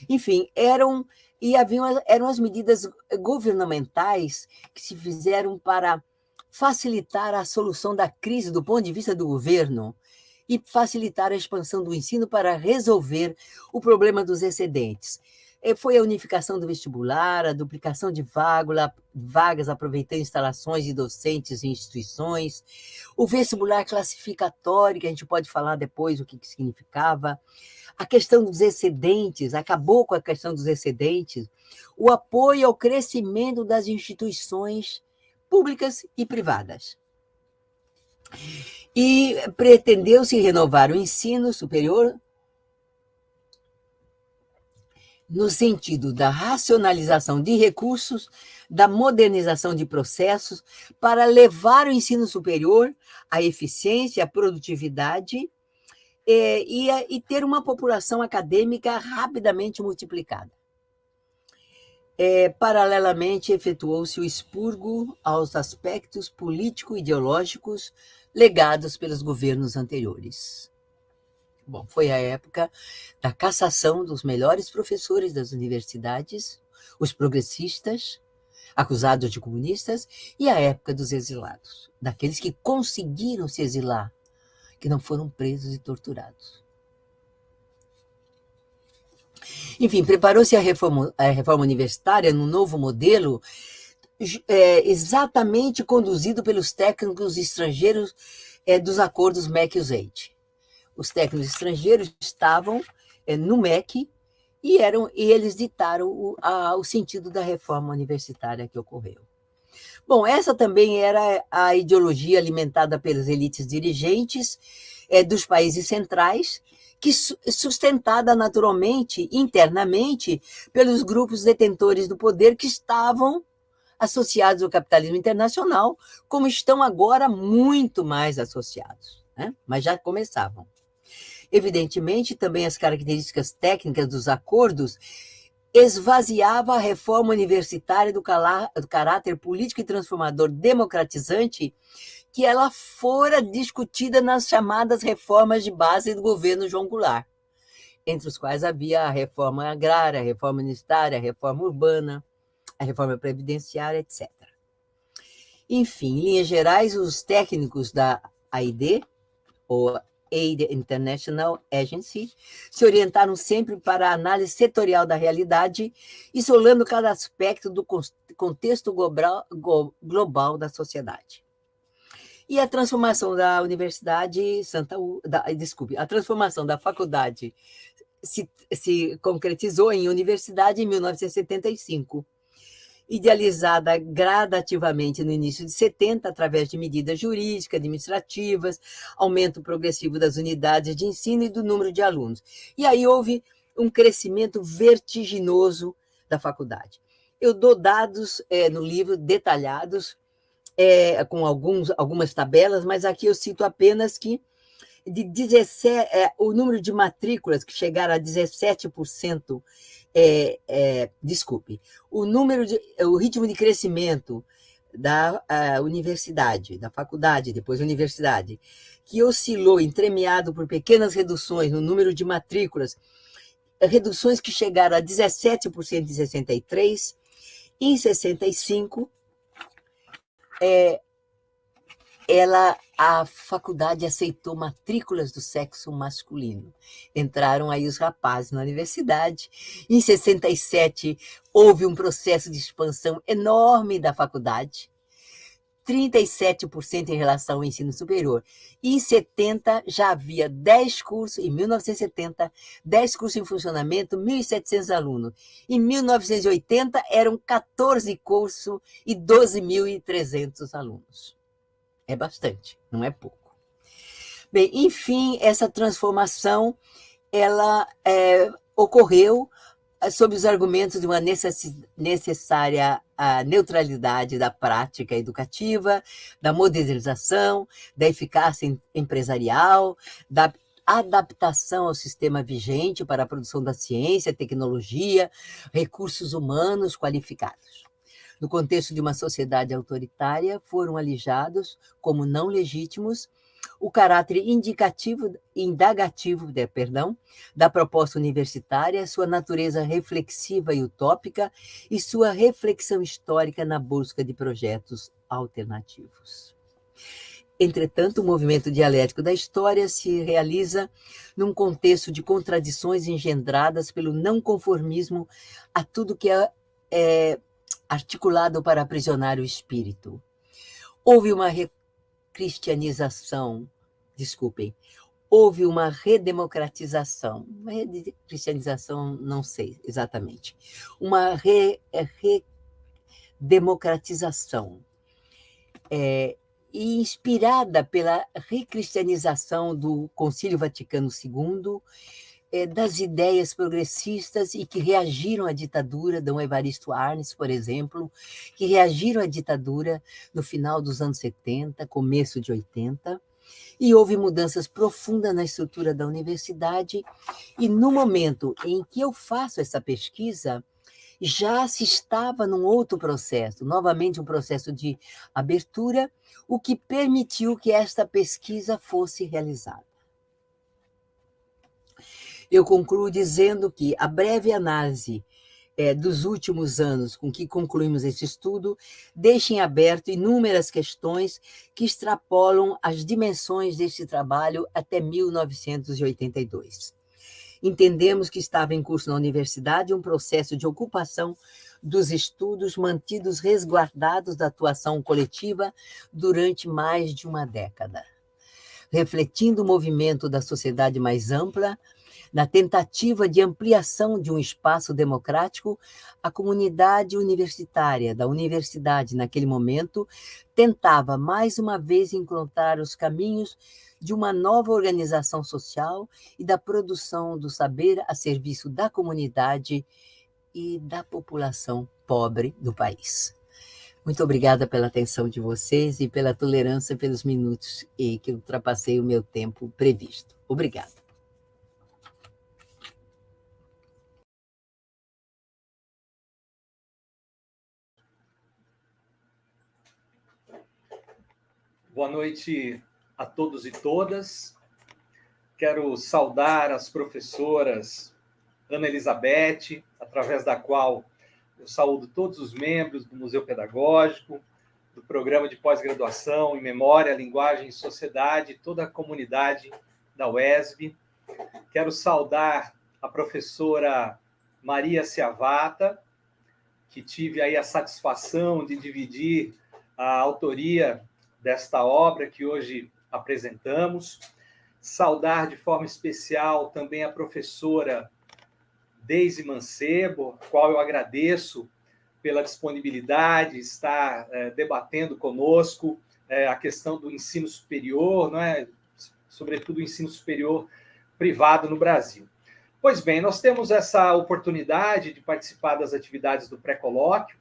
[SPEAKER 2] Enfim, eram as medidas governamentais que se fizeram para facilitar a solução da crise do ponto de vista do governo e facilitar a expansão do ensino para resolver o problema dos excedentes. Foi a unificação do vestibular, a duplicação de vagas aproveitando instalações de docentes em instituições, o vestibular classificatório, que a gente pode falar depois o que significava, a questão dos excedentes, acabou com a questão dos excedentes, o apoio ao crescimento das instituições públicas e privadas. E pretendeu-se renovar o ensino superior no sentido da racionalização de recursos, da modernização de processos, para levar o ensino superior à eficiência, à produtividade e ter uma população acadêmica rapidamente multiplicada. Paralelamente, efetuou-se o expurgo aos aspectos político-ideológicos legados pelos governos anteriores. Bom, foi a época da cassação dos melhores professores das universidades, os progressistas, acusados de comunistas, e a época dos exilados, daqueles que conseguiram se exilar, que não foram presos e torturados. Enfim, preparou-se a reforma universitária num novo modelo exatamente conduzido pelos técnicos estrangeiros dos acordos MEC-USAID. Os técnicos estrangeiros estavam no MEC e eles ditaram o sentido da reforma universitária que ocorreu. Bom, essa também era a ideologia alimentada pelas elites dirigentes dos países centrais, que sustentada naturalmente, internamente, pelos grupos detentores do poder que estavam associados ao capitalismo internacional, como estão agora muito mais associados, né? Mas já começavam. Evidentemente, também as características técnicas dos acordos esvaziava a reforma universitária do caráter político e transformador democratizante que ela fora discutida nas chamadas reformas de base do governo João Goulart, entre os quais havia a reforma agrária, a reforma universitária, a reforma urbana, a reforma previdenciária, etc. Enfim, em linhas gerais, os técnicos da AID, ou Aid International Agency, se orientaram sempre para a análise setorial da realidade, isolando cada aspecto do contexto global da sociedade. E a transformação da Universidade a transformação da faculdade se concretizou em universidade em 1975, idealizada gradativamente no início de 70, através de medidas jurídicas, administrativas, aumento progressivo das unidades de ensino e do número de alunos. E aí houve um crescimento vertiginoso da faculdade. Eu dou dados no livro detalhados, com algumas tabelas, mas aqui eu cito apenas que o número de matrículas que chegaram a 17%, o ritmo de crescimento da universidade, da faculdade, depois da universidade, que oscilou, entremeado por pequenas reduções no número de matrículas, reduções que chegaram a 17% em 63, em 65, a faculdade aceitou matrículas do sexo masculino. Entraram aí os rapazes na universidade. Em 67, houve um processo de expansão enorme da faculdade, 37% em relação ao ensino superior. E em 70, já havia 10 cursos, em 1970, 10 cursos em funcionamento, 1.700 alunos. Em 1980, eram 14 cursos e 12.300 alunos. É bastante, não é pouco. Bem, enfim, essa transformação ela ocorreu sob os argumentos de uma necessária neutralidade da prática educativa, da modernização, da eficácia empresarial, da adaptação ao sistema vigente para a produção da ciência, tecnologia, recursos humanos qualificados. No contexto de uma sociedade autoritária, foram alijados, como não legítimos, o caráter indagativo da proposta universitária, sua natureza reflexiva e utópica e sua reflexão histórica na busca de projetos alternativos. Entretanto, o movimento dialético da história se realiza num contexto de contradições engendradas pelo não conformismo a tudo que é articulado para aprisionar o espírito. Houve uma houve uma redemocratização, cristianização, não sei exatamente, uma redemocratização, e inspirada pela recristianização do Concílio Vaticano II, das ideias progressistas e que reagiram à ditadura, Dom Evaristo Arnes, por exemplo, que reagiram à ditadura no final dos anos 70, começo de 80, e houve mudanças profundas na estrutura da universidade, e no momento em que eu faço essa pesquisa, já se estava num outro processo, novamente um processo de abertura, o que permitiu que esta pesquisa fosse realizada. Eu concluo dizendo que a breve análise dos últimos anos com que concluímos esse estudo deixa em aberto inúmeras questões que extrapolam as dimensões deste trabalho até 1982. Entendemos que estava em curso na universidade um processo de ocupação dos estudos mantidos resguardados da atuação coletiva durante mais de uma década. Refletindo o movimento da sociedade mais ampla, na tentativa de ampliação de um espaço democrático, a comunidade universitária da universidade, naquele momento, tentava mais uma vez encontrar os caminhos de uma nova organização social e da produção do saber a serviço da comunidade e da população pobre do país. Muito obrigada pela atenção de vocês e pela tolerância pelos minutos que eu ultrapassei o meu tempo previsto. Obrigada.
[SPEAKER 3] Boa noite a todos e todas. Quero saudar as professoras Ana Elizabeth, através da qual eu saúdo todos os membros do Museu Pedagógico, do Programa de Pós-Graduação em Memória, Linguagem e Sociedade, toda a comunidade da UESB. Quero saudar a professora Maria Ciavata, que tive aí a satisfação de dividir a autoria desta obra que hoje apresentamos. Saudar de forma especial também a professora Deise Mancebo, a qual eu agradeço pela disponibilidade de estar debatendo conosco a questão do ensino superior, não é? Sobretudo o ensino superior privado no Brasil. Pois bem, nós temos essa oportunidade de participar das atividades do pré-colóquio,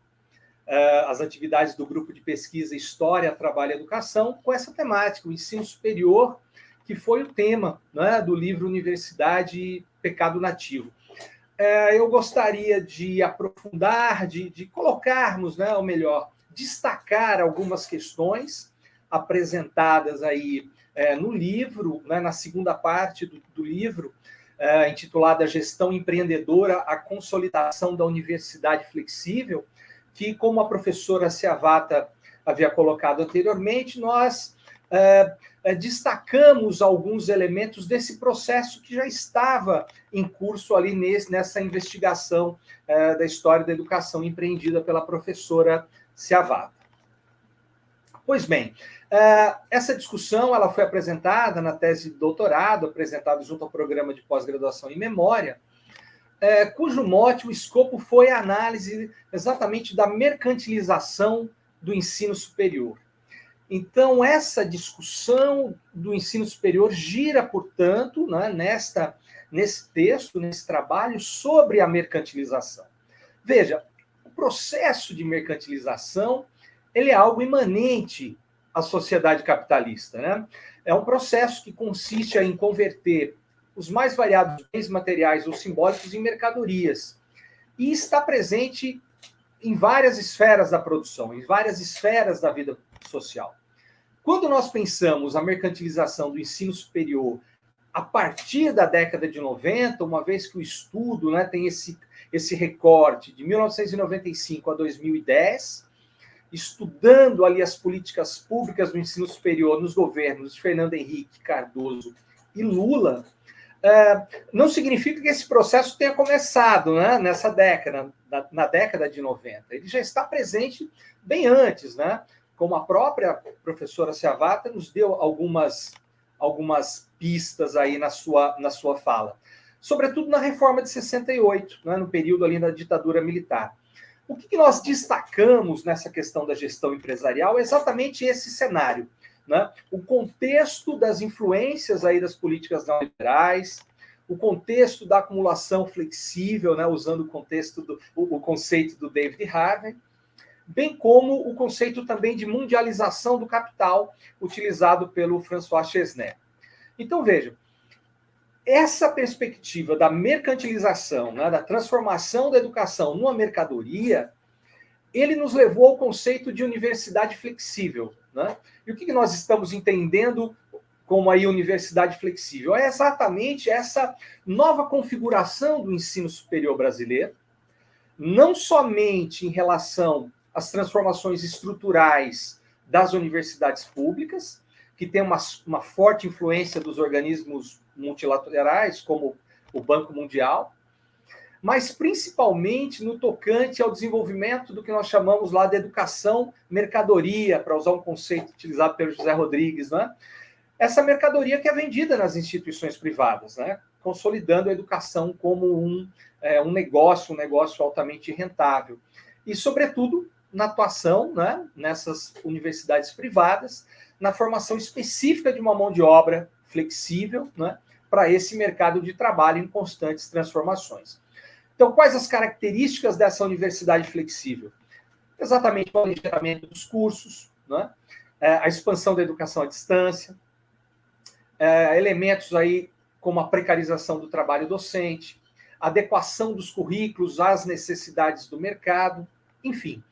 [SPEAKER 3] as atividades do grupo de pesquisa História, Trabalho e Educação, com essa temática, o ensino superior, que foi o tema, né, do livro Universidade e Pecado Nativo. Eu gostaria de aprofundar, de colocarmos, né, ou melhor, destacar algumas questões apresentadas aí no livro, né, na segunda parte do livro, intitulada Gestão Empreendedora, a Consolidação da Universidade Flexível, que, como a professora Ciavata havia colocado anteriormente, nós destacamos alguns elementos desse processo que já estava em curso ali nessa investigação da história da educação empreendida pela professora Ciavata. Pois bem, essa discussão ela foi apresentada na tese de doutorado, apresentada junto ao programa de pós-graduação em Memória, cujo mote, o escopo foi a análise exatamente da mercantilização do ensino superior. Então, essa discussão do ensino superior gira, portanto, né, nesse texto, nesse trabalho, sobre a mercantilização. Veja, o processo de mercantilização ele é algo imanente à sociedade capitalista, né? É um processo que consiste em converter os mais variados bens materiais ou simbólicos em mercadorias. E está presente em várias esferas da produção, em várias esferas da vida social. Quando nós pensamos a mercantilização do ensino superior a partir da década de 90, uma vez que o estudo, né, tem esse recorte de 1995 a 2010, estudando ali as políticas públicas do ensino superior nos governos de Fernando Henrique Cardoso e Lula, não significa que esse processo tenha começado, né, nessa década, na década de 90. Ele já está presente bem antes, né? Como a própria professora Ciavata nos deu algumas pistas aí na sua fala. Sobretudo na reforma de 68, né, no período ali da ditadura militar. O que nós destacamos nessa questão da gestão empresarial é exatamente esse cenário, né? O contexto das influências aí das políticas neoliberais, o contexto da acumulação flexível, né, usando o conceito do David Harvey, bem como o conceito também de mundialização do capital, utilizado pelo François Chesnais. Então, veja, essa perspectiva da mercantilização, né, da transformação da educação numa mercadoria, ele nos levou ao conceito de universidade flexível, né? E o que nós estamos entendendo como aí universidade flexível? É exatamente essa nova configuração do ensino superior brasileiro, não somente em relação às transformações estruturais das universidades públicas, que tem uma forte influência dos organismos multilaterais, como o Banco Mundial, mas principalmente no tocante ao desenvolvimento do que nós chamamos lá de educação mercadoria, para usar um conceito utilizado pelo José Rodrigues, né? Essa mercadoria que é vendida nas instituições privadas, né? Consolidando a educação como um negócio altamente rentável. E, sobretudo, na atuação, né, nessas universidades privadas, na formação específica de uma mão de obra flexível, né, para esse mercado de trabalho em constantes transformações. Então, quais as características dessa universidade flexível? Exatamente o planejamento dos cursos, né, a expansão da educação à distância, elementos aí como a precarização do trabalho docente, adequação dos currículos às necessidades do mercado, enfim.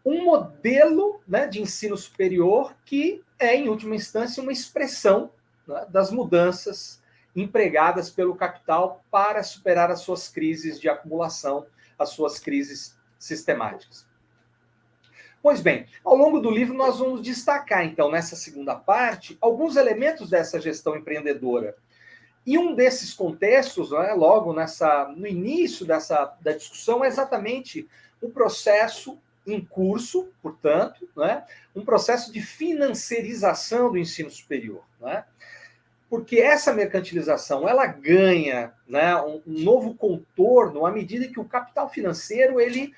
[SPEAKER 3] um modelo, né, de ensino superior que é, em última instância, uma expressão, né, das mudanças empregadas pelo capital para superar as suas crises de acumulação, as suas crises sistemáticas. Pois bem, ao longo do livro nós vamos destacar, então, nessa segunda parte, alguns elementos dessa gestão empreendedora. E um desses contextos, né, logo no início da discussão, é exatamente o processo em curso, portanto, né, um processo de financiarização do ensino superior, né? Porque essa mercantilização ela ganha, né, um novo contorno à medida que o capital financeiro ele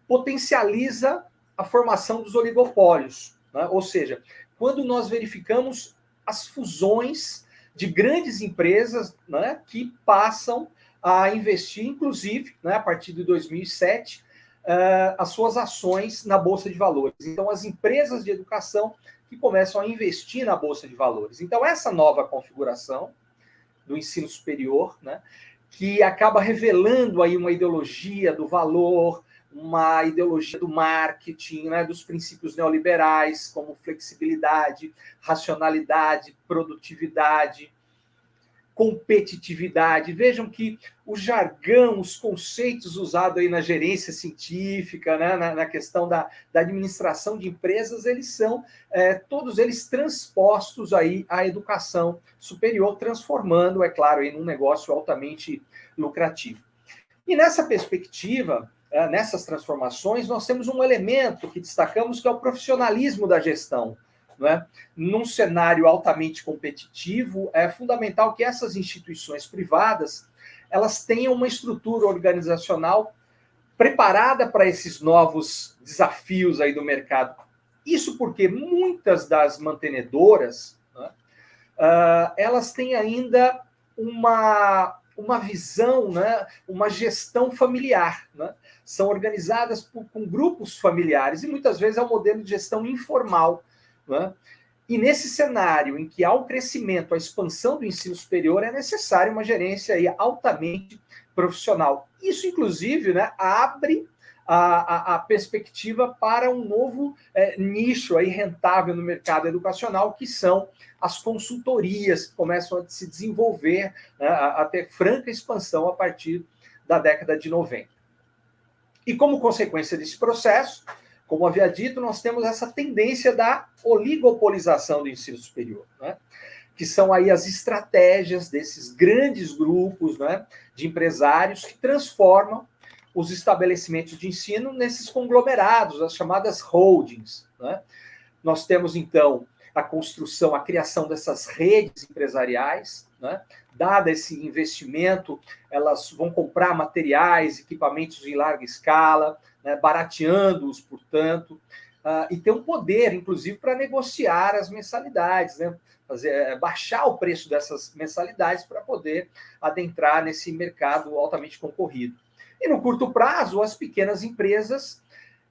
[SPEAKER 3] potencializa a formação dos oligopólios, né? Ou seja, quando nós verificamos as fusões de grandes empresas, né, que passam a investir, inclusive, né, a partir de 2007, as suas ações na Bolsa de Valores. Então, as empresas de educação que começam a investir na Bolsa de Valores. Então, essa nova configuração do ensino superior, né, que acaba revelando aí uma ideologia do valor, uma ideologia do marketing, né, dos princípios neoliberais, como flexibilidade, racionalidade, produtividade, competitividade. Vejam que o jargão, os conceitos usados aí na gerência científica, né, na questão da administração de empresas, eles são, todos eles transpostos aí à educação superior, transformando, é claro, em um negócio altamente lucrativo. E nessa perspectiva, nessas transformações, nós temos um elemento que destacamos, que é o profissionalismo da gestão. Né? Num cenário altamente competitivo, é fundamental que essas instituições privadas elas tenham uma estrutura organizacional preparada para esses novos desafios aí do mercado. Isso porque muitas das mantenedoras, né, elas têm ainda uma visão, né, uma gestão familiar. Né? São organizadas com grupos familiares e muitas vezes é um modelo de gestão informal. Né? E nesse cenário em que há o crescimento, a expansão do ensino superior, é necessária uma gerência aí altamente profissional. Isso, inclusive, né, abre a perspectiva para um novo nicho aí rentável no mercado educacional, que são as consultorias, que começam a se desenvolver, né, a ter franca expansão a partir da década de 90. E como consequência desse processo, como havia dito, nós temos essa tendência da oligopolização do ensino superior, né? Que são aí as estratégias desses grandes grupos, né, de empresários que transformam os estabelecimentos de ensino nesses conglomerados, as chamadas holdings. Né? Nós temos, então, a construção, a criação dessas redes empresariais, né? Dado esse investimento, elas vão comprar materiais, equipamentos em larga escala, né? Barateando-os, portanto, e ter um poder, inclusive, para negociar as mensalidades, né? Baixar o preço dessas mensalidades para poder adentrar nesse mercado altamente concorrido. E no curto prazo, as pequenas empresas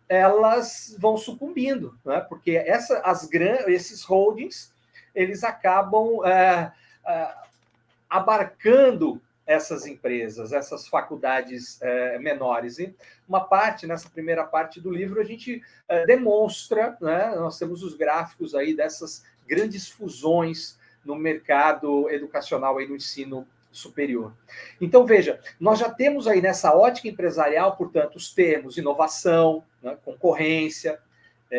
[SPEAKER 3] elas vão sucumbindo, né? Porque esses holdings eles acabam abarcando essas empresas, essas faculdades menores. E uma parte, nessa primeira parte do livro, a gente demonstra, né? Nós temos os gráficos aí dessas grandes fusões no mercado educacional e no ensino superior. Então, veja, nós já temos aí nessa ótica empresarial, portanto, os termos inovação, né, concorrência,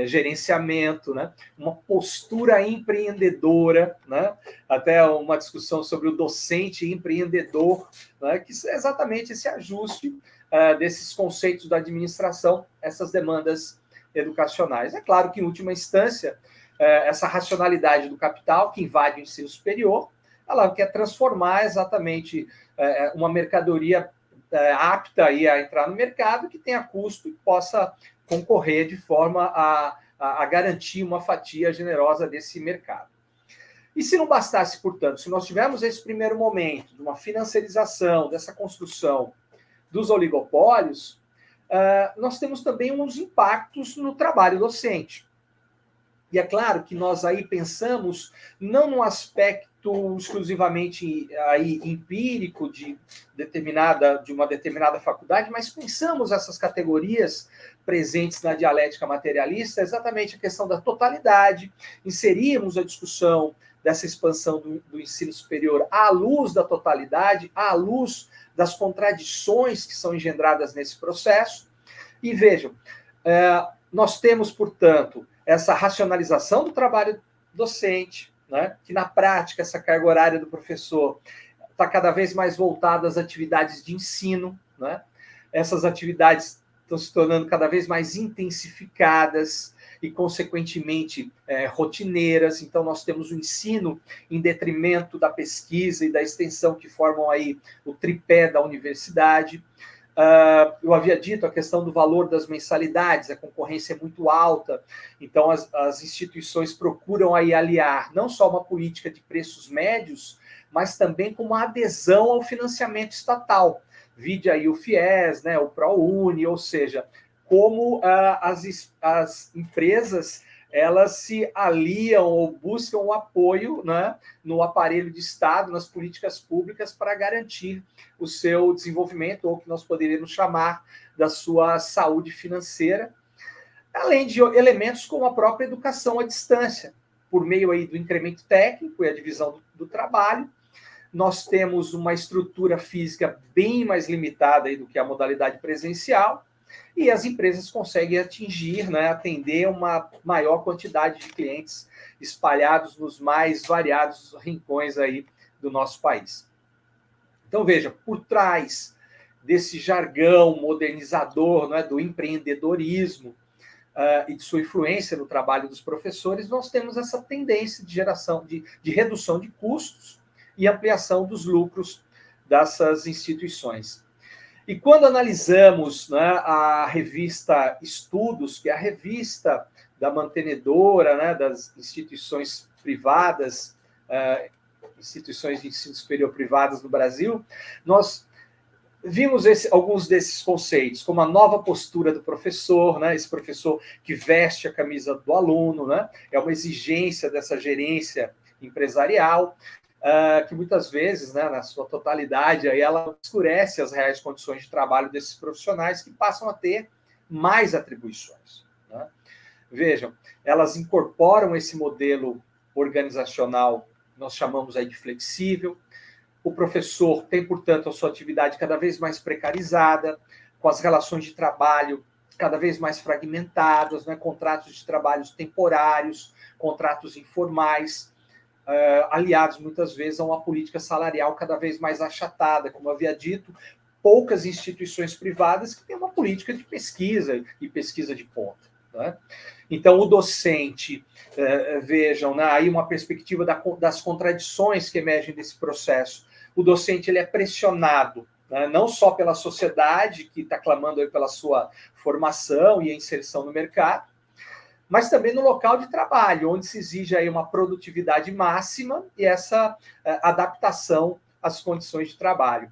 [SPEAKER 3] gerenciamento, né, uma postura empreendedora, né, até uma discussão sobre o docente empreendedor, né, que é exatamente esse ajuste desses conceitos da administração, essas demandas educacionais. É claro que, em última instância, essa racionalidade do capital que invade o ensino superior, ela quer transformar exatamente uma mercadoria apta aí a entrar no mercado, que tenha custo e possa concorrer de forma a garantir uma fatia generosa desse mercado. E se não bastasse, portanto, se nós tivermos esse primeiro momento de uma financiarização, dessa construção dos oligopólios, nós temos também uns impactos no trabalho docente. E é claro que nós aí pensamos não no aspecto exclusivamente aí empírico de uma determinada faculdade, mas pensamos essas categorias presentes na dialética materialista, exatamente a questão da totalidade, inserimos a discussão dessa expansão do ensino superior à luz da totalidade, à luz das contradições que são engendradas nesse processo. E vejam, nós temos, portanto, essa racionalização do trabalho docente, né, que na prática essa carga horária do professor está cada vez mais voltada às atividades de ensino, né? Essas atividades estão se tornando cada vez mais intensificadas e, consequentemente, rotineiras. Então, nós temos o ensino em detrimento da pesquisa e da extensão, que formam aí o tripé da universidade. Eu havia dito a questão do valor das mensalidades, a concorrência é muito alta, então as instituições procuram aí aliar não só uma política de preços médios, mas também com uma adesão ao financiamento estatal. Vide aí o FIES, né, o ProUni, ou seja, como as empresas elas se aliam ou buscam o apoio, né, no aparelho de Estado, nas políticas públicas, para garantir o seu desenvolvimento, ou que nós poderíamos chamar da sua saúde financeira, além de elementos como a própria educação à distância, por meio aí do incremento técnico e a divisão do trabalho. Nós temos uma estrutura física bem mais limitada aí do que a modalidade presencial, e as empresas conseguem atingir, né, atender uma maior quantidade de clientes espalhados nos mais variados rincões aí do nosso país. Então, veja, por trás desse jargão modernizador, né, do empreendedorismo e de sua influência no trabalho dos professores, nós temos essa tendência de geração, de redução de custos e ampliação dos lucros dessas instituições. E quando analisamos, né, a revista Estudos, que é a revista da mantenedora, né, das instituições privadas, instituições de ensino superior privadas no Brasil, nós vimos alguns desses conceitos, como a nova postura do professor, né, esse professor que veste a camisa do aluno, né, é uma exigência dessa gerência empresarial, que muitas vezes, né, na sua totalidade, aí ela obscurece as reais condições de trabalho desses profissionais que passam a ter mais atribuições, né? Vejam, elas incorporam esse modelo organizacional, nós chamamos aí de flexível. O professor tem, portanto, a sua atividade cada vez mais precarizada, com as relações de trabalho cada vez mais fragmentadas, né, contratos de trabalhos temporários, contratos informais, aliados muitas vezes a uma política salarial cada vez mais achatada, como havia dito, poucas instituições privadas que têm uma política de pesquisa e pesquisa de ponta, né? Então, o docente, vejam, né, aí uma perspectiva das contradições que emergem desse processo. O docente ele é pressionado, né, não só pela sociedade, que está clamando aí pela sua formação e inserção no mercado, mas também no local de trabalho, onde se exige aí uma produtividade máxima e essa adaptação às condições de trabalho.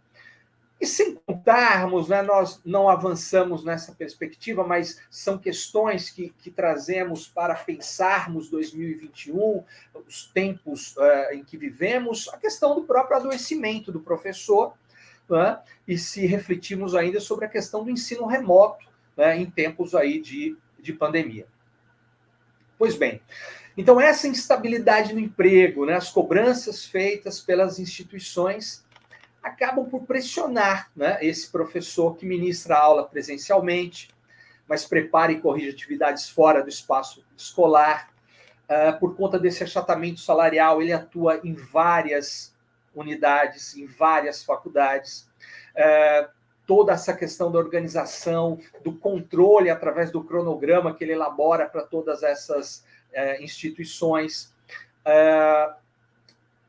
[SPEAKER 3] E sem contarmos, né, nós não avançamos nessa perspectiva, mas são questões que trazemos para pensarmos 2021, os tempos em que vivemos, a questão do próprio adoecimento do professor, né, e se refletirmos ainda sobre a questão do ensino remoto, né, em tempos aí de pandemia. Pois bem, então essa instabilidade no emprego, né, as cobranças feitas pelas instituições acabam por pressionar, né, esse professor que ministra a aula presencialmente, mas prepara e corrige atividades fora do espaço escolar. Por conta desse achatamento salarial, ele atua em várias unidades, em várias faculdades. Toda essa questão da organização, do controle através do cronograma que ele elabora para todas essas instituições,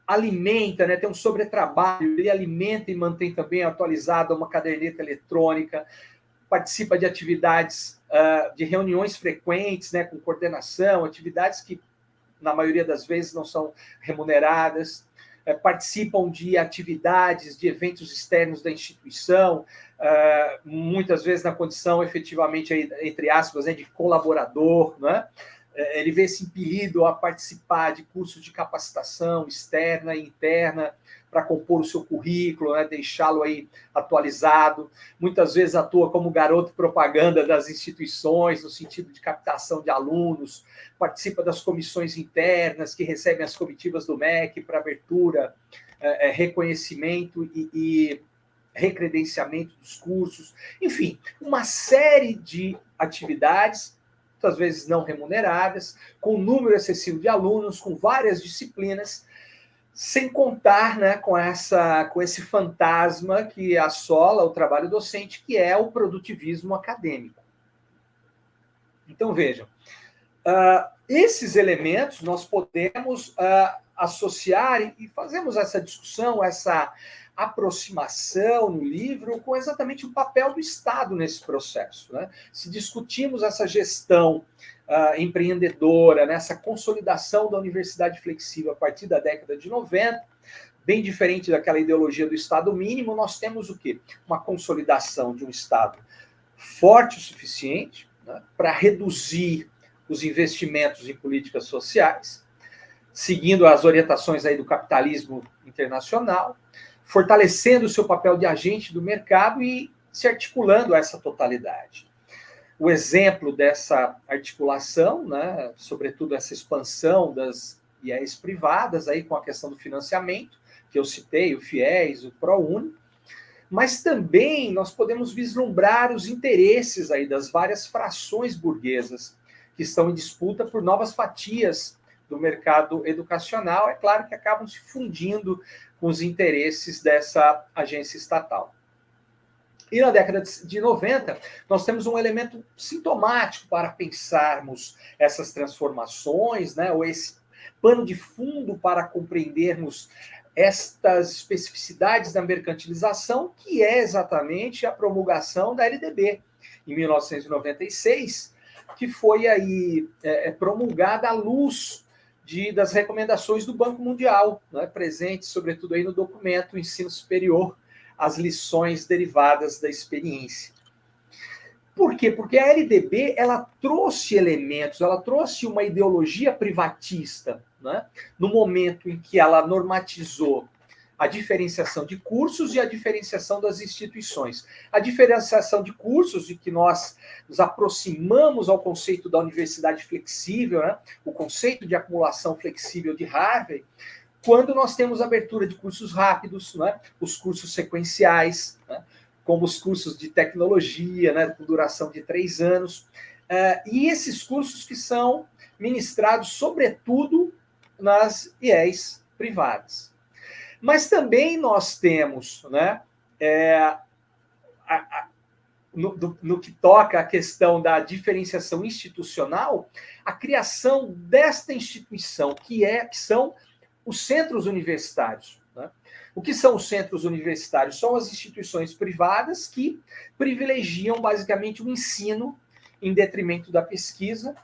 [SPEAKER 3] alimenta, né, tem um sobretrabalho, ele alimenta e mantém também atualizada uma caderneta eletrônica, participa de atividades, de reuniões frequentes, né, com coordenação, atividades que, na maioria das vezes, não são remuneradas, participam de atividades, de eventos externos da instituição, muitas vezes na condição, efetivamente, aí, entre aspas, né, de colaborador, né? ele vê-se impelido a participar de cursos de capacitação externa e interna para compor o seu currículo, né, deixá-lo aí atualizado. Muitas vezes atua como garoto propaganda das instituições, no sentido de captação de alunos, participa das comissões internas que recebem as comitivas do MEC para abertura, reconhecimento e recredenciamento dos cursos. Enfim, uma série de atividades, muitas vezes não remuneradas, com um número excessivo de alunos, com várias disciplinas, sem contar, né, com esse fantasma que assola o trabalho docente, que é o produtivismo acadêmico. Então, vejam, esses elementos nós podemos associar e fazemos essa discussão, essa aproximação no livro com exatamente o papel do Estado nesse processo, né? Se discutimos essa gestão empreendedora, nessa consolidação da universidade flexível a partir da década de 90, bem diferente daquela ideologia do Estado mínimo, nós temos o quê? Uma consolidação de um Estado forte o suficiente, né, para reduzir os investimentos em políticas sociais, seguindo as orientações aí do capitalismo internacional, fortalecendo o seu papel de agente do mercado e se articulando a essa totalidade. O exemplo dessa articulação, né, sobretudo essa expansão das IES privadas, aí com a questão do financiamento, que eu citei, o FIES, o ProUni, mas também nós podemos vislumbrar os interesses aí das várias frações burguesas que estão em disputa por novas fatias do mercado educacional, é claro que acabam se fundindo com os interesses dessa agência estatal. E na década de 90, nós temos um elemento sintomático para pensarmos essas transformações, né, ou esse pano de fundo para compreendermos estas especificidades da mercantilização, que é exatamente a promulgação da LDB, em 1996, que foi aí promulgada à luz das recomendações do Banco Mundial, né, presentes, sobretudo, aí no documento Ensino Superior, as lições derivadas da experiência. Por quê? Porque a LDB ela trouxe elementos, ela trouxe uma ideologia privatista, né, no momento em que ela normatizou a diferenciação de cursos e a diferenciação das instituições. A diferenciação de cursos, de que nós nos aproximamos ao conceito da universidade flexível, né, o conceito de acumulação flexível de Harvey, quando nós temos abertura de cursos rápidos, né, os cursos sequenciais, né, como os cursos de tecnologia, né, com duração de 3 anos, e esses cursos que são ministrados, sobretudo, nas IES privadas. Mas também nós temos, né, no que toca à questão da diferenciação institucional, a criação desta instituição, que são os centros universitários. Né? O que são os centros universitários? São as instituições privadas que privilegiam basicamente o ensino em detrimento da pesquisa,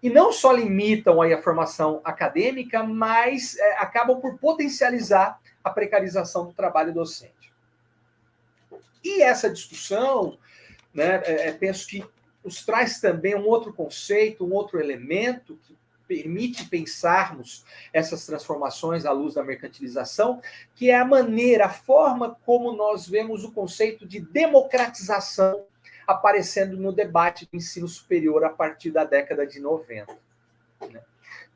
[SPEAKER 3] e não só limitam aí a formação acadêmica, mas acabam por potencializar a precarização do trabalho docente. E essa discussão, né, penso que nos traz também um outro conceito, um outro elemento que permite pensarmos essas transformações à luz da mercantilização, que é a maneira, a forma como nós vemos o conceito de democratização aparecendo no debate do ensino superior a partir da década de 90.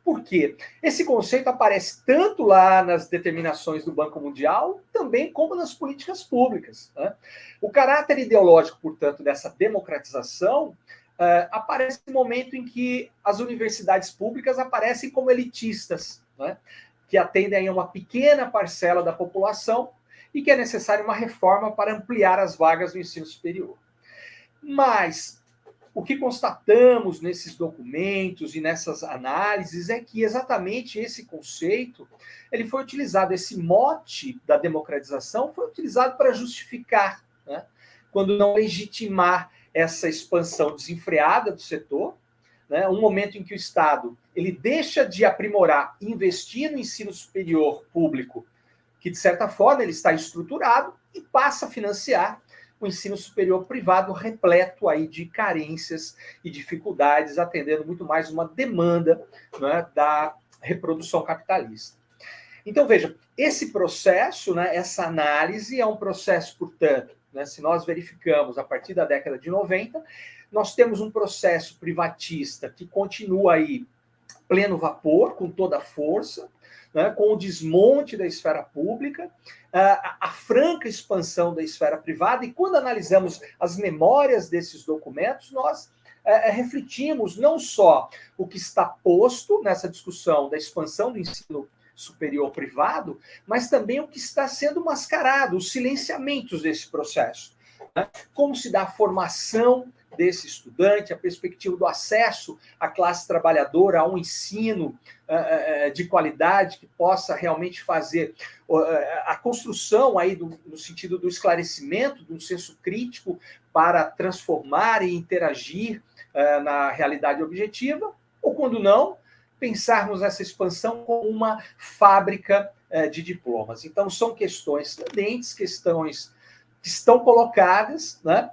[SPEAKER 3] Por quê? Esse conceito aparece tanto lá nas determinações do Banco Mundial, também como nas políticas públicas. Né? O caráter ideológico, portanto, dessa democratização aparece no momento em que as universidades públicas aparecem como elitistas, né? Que atendem a uma pequena parcela da população e que é necessária uma reforma para ampliar as vagas do ensino superior. Mas o que constatamos nesses documentos e nessas análises é que exatamente esse conceito, ele foi utilizado, esse mote da democratização foi utilizado para justificar, né, quando não legitimar essa expansão desenfreada do setor, né, um momento em que o Estado ele deixa de aprimorar, investir no ensino superior público, que de certa forma ele está estruturado, e passa a financiar o ensino superior privado repleto aí de carências e dificuldades, atendendo muito mais uma demanda, né, da reprodução capitalista. Então, veja, esse processo, né, essa análise é um processo, portanto, né, se nós verificamos a partir da década de 90, nós temos um processo privatista que continua aí pleno vapor, com toda a força, né, com o desmonte da esfera pública, a franca expansão da esfera privada, e quando analisamos as memórias desses documentos, nós refletimos não só o que está posto nessa discussão da expansão do ensino superior privado, mas também o que está sendo mascarado, os silenciamentos desse processo. Né? Como se dá a formação desse estudante, a perspectiva do acesso à classe trabalhadora, a um ensino de qualidade que possa realmente fazer a construção aí no sentido do esclarecimento, de um senso crítico para transformar e interagir na realidade objetiva, ou quando não, pensarmos essa expansão como uma fábrica de diplomas. Então, são questões candentes, questões que estão colocadas, né?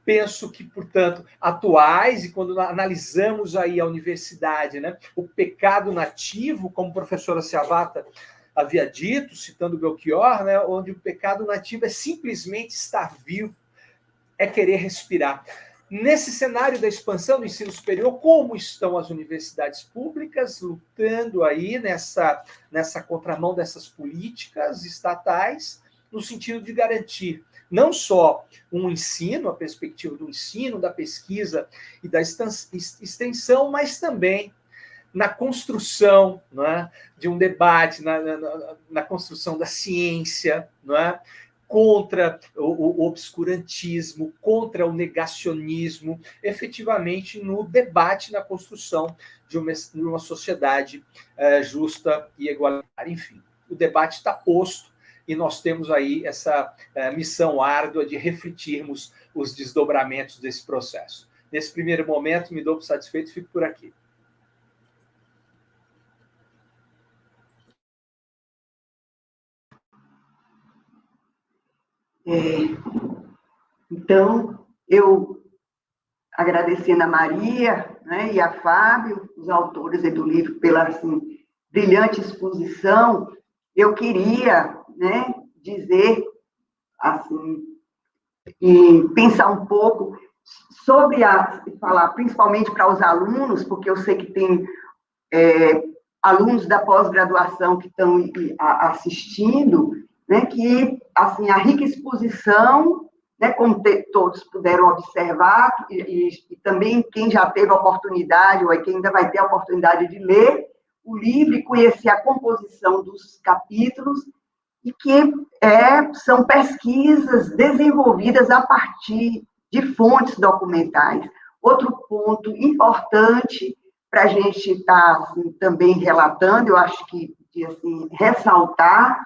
[SPEAKER 3] Penso que, portanto, atuais, e quando analisamos aí a universidade, né, o pecado nativo, como a professora Ciavata havia dito, citando Belchior, né, onde o pecado nativo é simplesmente estar vivo, é querer respirar. Nesse cenário da expansão do ensino superior, como estão as universidades públicas lutando aí nessa contramão dessas políticas estatais, no sentido de garantir não só um ensino, a perspectiva do ensino, da pesquisa e da extensão, mas também na construção, não é, de um debate, na construção da ciência, não é, contra o obscurantismo, contra o negacionismo, efetivamente no debate, na construção de uma sociedade justa e igualitária. Enfim, o debate está posto e nós temos aí essa missão árdua de refletirmos os desdobramentos desse processo. Nesse primeiro momento, me dou por satisfeito e fico por aqui.
[SPEAKER 1] Então, eu agradecendo a Maria, né, e a Fábio, os autores do livro, pela assim, brilhante exposição, eu queria, né, dizer, assim, e pensar um pouco sobre falar principalmente para os alunos, porque eu sei que tem alunos da pós-graduação que estão assistindo, né, que, assim, a rica exposição, né, como todos puderam observar, e também quem já teve a oportunidade, ou quem ainda vai ter a oportunidade de ler o livro e conhecer a composição dos capítulos, e que são pesquisas desenvolvidas a partir de fontes documentais. Outro ponto importante para a gente estar assim, também relatando, eu acho que assim, ressaltar,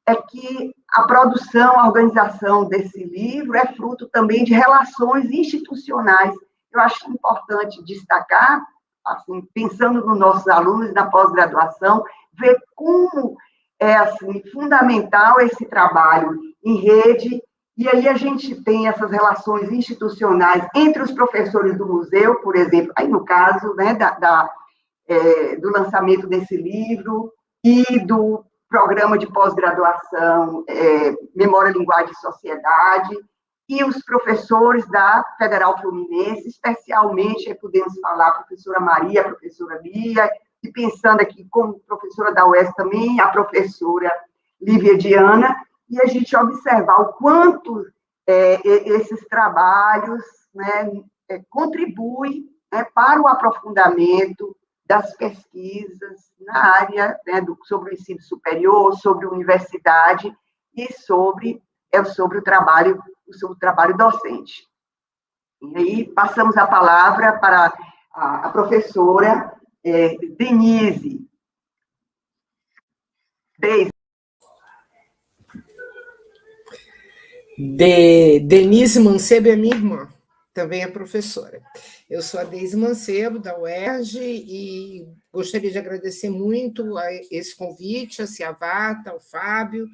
[SPEAKER 1] é que a produção, a organização desse livro é fruto também de relações institucionais. Eu acho importante destacar, assim, pensando nos nossos alunos da pós-graduação, ver como é assim, fundamental esse trabalho em rede, e aí a gente tem essas relações institucionais entre os professores do museu, por exemplo, aí no caso, né, do lançamento desse livro e do programa de pós-graduação Memória, Linguagem e Sociedade, e os professores da Federal Fluminense, especialmente, podemos falar a professora Maria, a professora Lia, e pensando aqui como professora da UES também, a professora Lívia Diana, e a gente observar o quanto esses trabalhos, né, contribuem, né, para o aprofundamento das pesquisas na área, né, sobre o ensino superior, sobre a universidade e sobre o trabalho docente. E aí passamos a palavra para a professora Denise.
[SPEAKER 4] Denise Mancebo é minha irmã, também é professora. Eu sou a Deise Mancebo, da UERJ, e gostaria de agradecer muito a esse convite, a Ciavata, ao Fábio,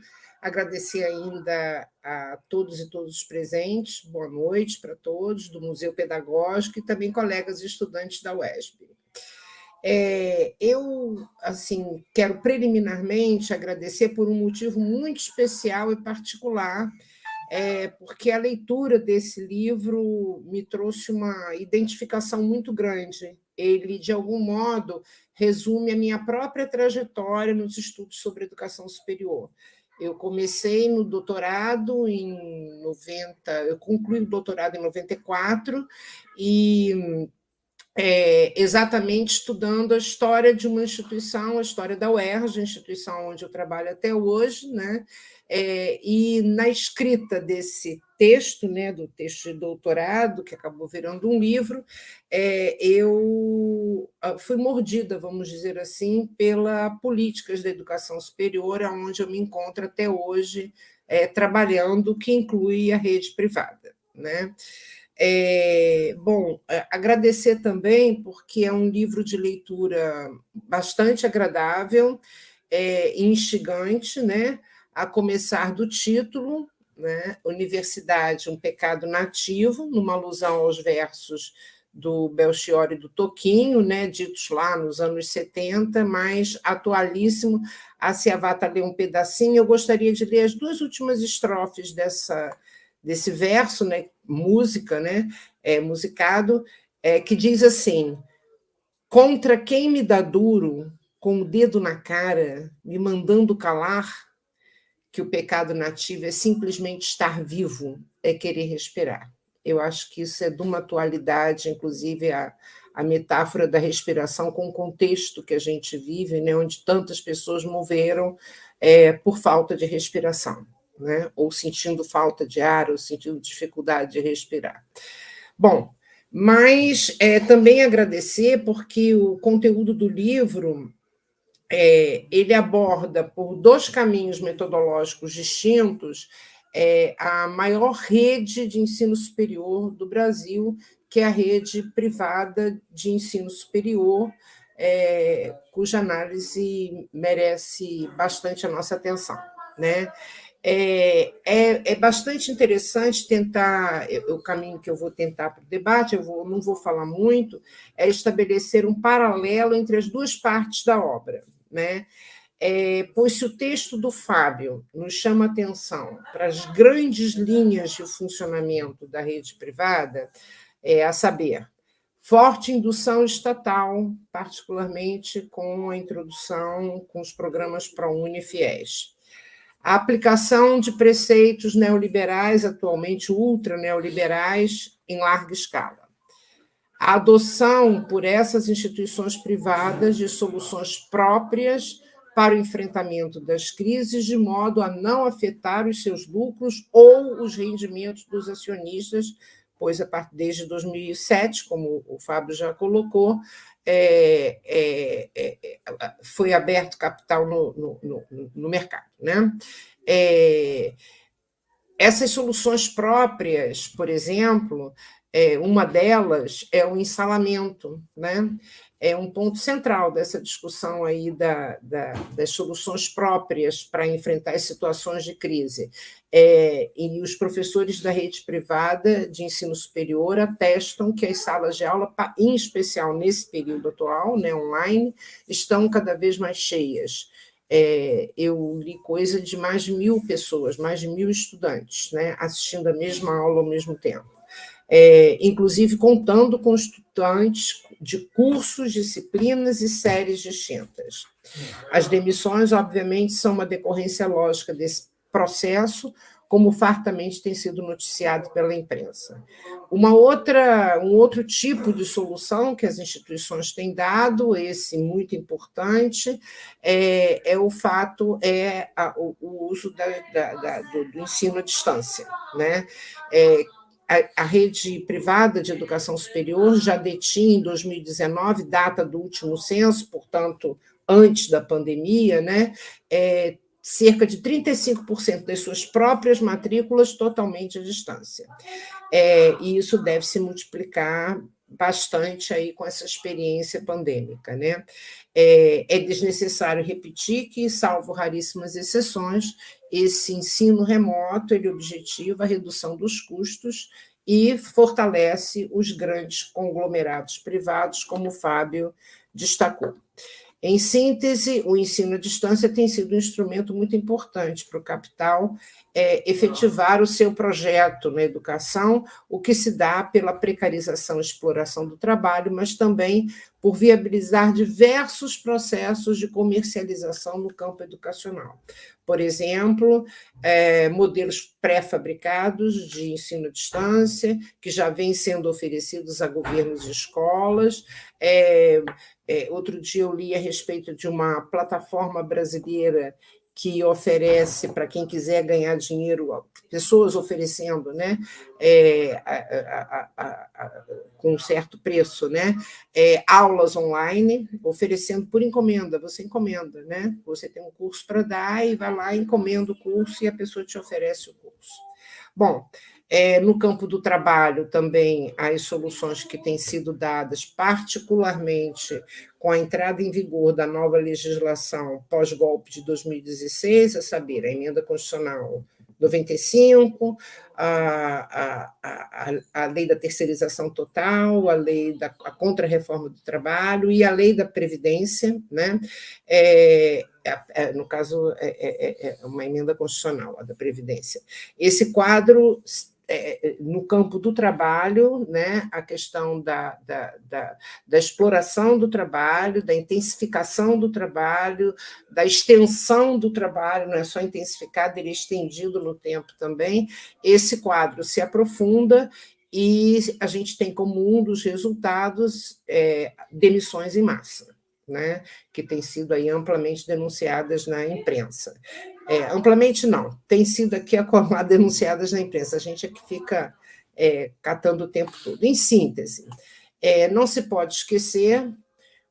[SPEAKER 4] agradecer ainda a todos e todas os presentes, boa noite para todos, do Museu Pedagógico e também colegas e estudantes da UESB. Eu, assim, quero preliminarmente agradecer por um motivo muito especial e particular, porque a leitura desse livro me trouxe uma identificação muito grande. Ele, de algum modo, resume a minha própria trajetória nos estudos sobre educação superior. Eu comecei no doutorado em 90, eu concluí o doutorado em 94 e exatamente estudando a história de uma instituição, a história da UERJ, a instituição onde eu trabalho até hoje, né? E na escrita desse texto, né, do texto de doutorado, que acabou virando um livro, eu fui mordida, vamos dizer assim, pela políticas da educação superior, onde eu me encontro até hoje trabalhando, que inclui a rede privada, né? Bom, agradecer também, porque é um livro de leitura bastante agradável, instigante, né? A começar do título, né? Universidade, um pecado nativo, numa alusão aos versos do Belchior e do Toquinho, né? Ditos lá nos anos 70, mas atualíssimo. A Ciavata lê um pedacinho, eu gostaria de ler as duas últimas estrofes desse verso, né, música, né, musicado, que diz assim: contra quem me dá duro, com o dedo na cara, me mandando calar, que o pecado nativo é simplesmente estar vivo, é querer respirar. Eu acho que isso é de uma atualidade, inclusive a metáfora da respiração com o contexto que a gente vive, né, onde tantas pessoas morreram por falta de respiração, né? Ou sentindo falta de ar, ou sentindo dificuldade de respirar. Bom, mas também agradecer, porque o conteúdo do livro ele aborda, por dois caminhos metodológicos distintos, a maior rede de ensino superior do Brasil, que é a rede privada de ensino superior, cuja análise merece bastante a nossa atenção, né? É bastante interessante tentar, o caminho que eu vou tentar para o debate, não vou falar muito, é estabelecer um paralelo entre as duas partes da obra, né? Pois se o texto do Fábio nos chama atenção para as grandes linhas de funcionamento da rede privada, a saber, forte indução estatal, particularmente com a introdução com os programas ProUni e FIES. A aplicação de preceitos neoliberais, atualmente ultra-neoliberais, em larga escala. A adoção por essas instituições privadas de soluções próprias para o enfrentamento das crises, de modo a não afetar os seus lucros ou os rendimentos dos acionistas, pois, desde 2007, como o Fábio já colocou, foi aberto capital no mercado, né? Essas soluções próprias, por exemplo, uma delas é o ensalamento, né? É um ponto central dessa discussão aí das soluções próprias para enfrentar as situações de crise. E os professores da rede privada de ensino superior atestam que as salas de aula, em especial nesse período atual, né, online, estão cada vez mais cheias. Eu li coisa de mais de 1.000 pessoas, mais de 1.000 estudantes, né, assistindo a mesma aula ao mesmo tempo. Inclusive contando com estudantes de cursos, disciplinas e séries distintas. As demissões, obviamente, são uma decorrência lógica desse processo, como fartamente tem sido noticiado pela imprensa. Um outro tipo de solução que as instituições têm dado, esse muito importante, o uso do ensino à distância, né? A rede privada de educação superior já detinha, em 2019, data do último censo, portanto, antes da pandemia, né, cerca de 35% das suas próprias matrículas totalmente à distância. E isso deve se multiplicar bastante aí com essa experiência pandêmica, né? É desnecessário repetir que, salvo raríssimas exceções, esse ensino remoto ele objetiva a redução dos custos e fortalece os grandes conglomerados privados, como o Fábio destacou. Em síntese, o ensino à distância tem sido um instrumento muito importante para o capital efetivar o seu projeto na educação, o que se dá pela precarização e exploração do trabalho, mas também por viabilizar diversos processos de comercialização no campo educacional. Por exemplo, modelos pré-fabricados de ensino à distância, que já vêm sendo oferecidos a governos e escolas. Outro dia eu li a respeito de uma plataforma brasileira que oferece, para quem quiser ganhar dinheiro, pessoas oferecendo, né, com um certo preço, né, aulas online, oferecendo por encomenda, você encomenda, né? Você tem um curso para dar e vai lá, encomenda o curso e a pessoa te oferece o curso. Bom, no campo do trabalho também, as soluções que têm sido dadas, particularmente com a entrada em vigor da nova legislação pós-golpe de 2016, a saber, a emenda constitucional 95, a lei da terceirização total, a lei da contra-reforma do trabalho e a lei da Previdência, né? No caso, é uma emenda constitucional, a da Previdência. Esse quadro, no campo do trabalho, né, a questão da exploração do trabalho, da intensificação do trabalho, da extensão do trabalho, não é só intensificado, ele é estendido no tempo também. Esse quadro se aprofunda e a gente tem como um dos resultados demissões em massa, né, que têm sido aí amplamente denunciadas na imprensa. Amplamente não, tem sido aqui denunciadas na imprensa, a gente é que fica catando o tempo todo. Em síntese, não se pode esquecer,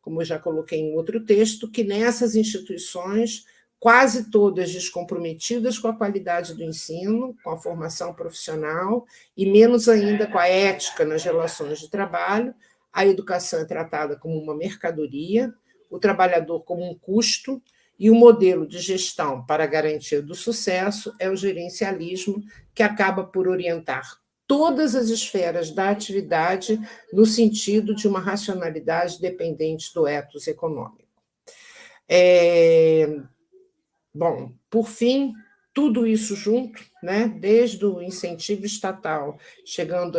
[SPEAKER 4] como eu já coloquei em outro texto, que nessas instituições, quase todas descomprometidas com a qualidade do ensino, com a formação profissional, e menos ainda com a ética nas relações de trabalho, a educação é tratada como uma mercadoria, o trabalhador como um custo, e o modelo de gestão para a garantia do sucesso é o gerencialismo, que acaba por orientar todas as esferas da atividade no sentido de uma racionalidade dependente do ethos econômico. Bom, por fim, tudo isso junto, né, desde o incentivo estatal, chegando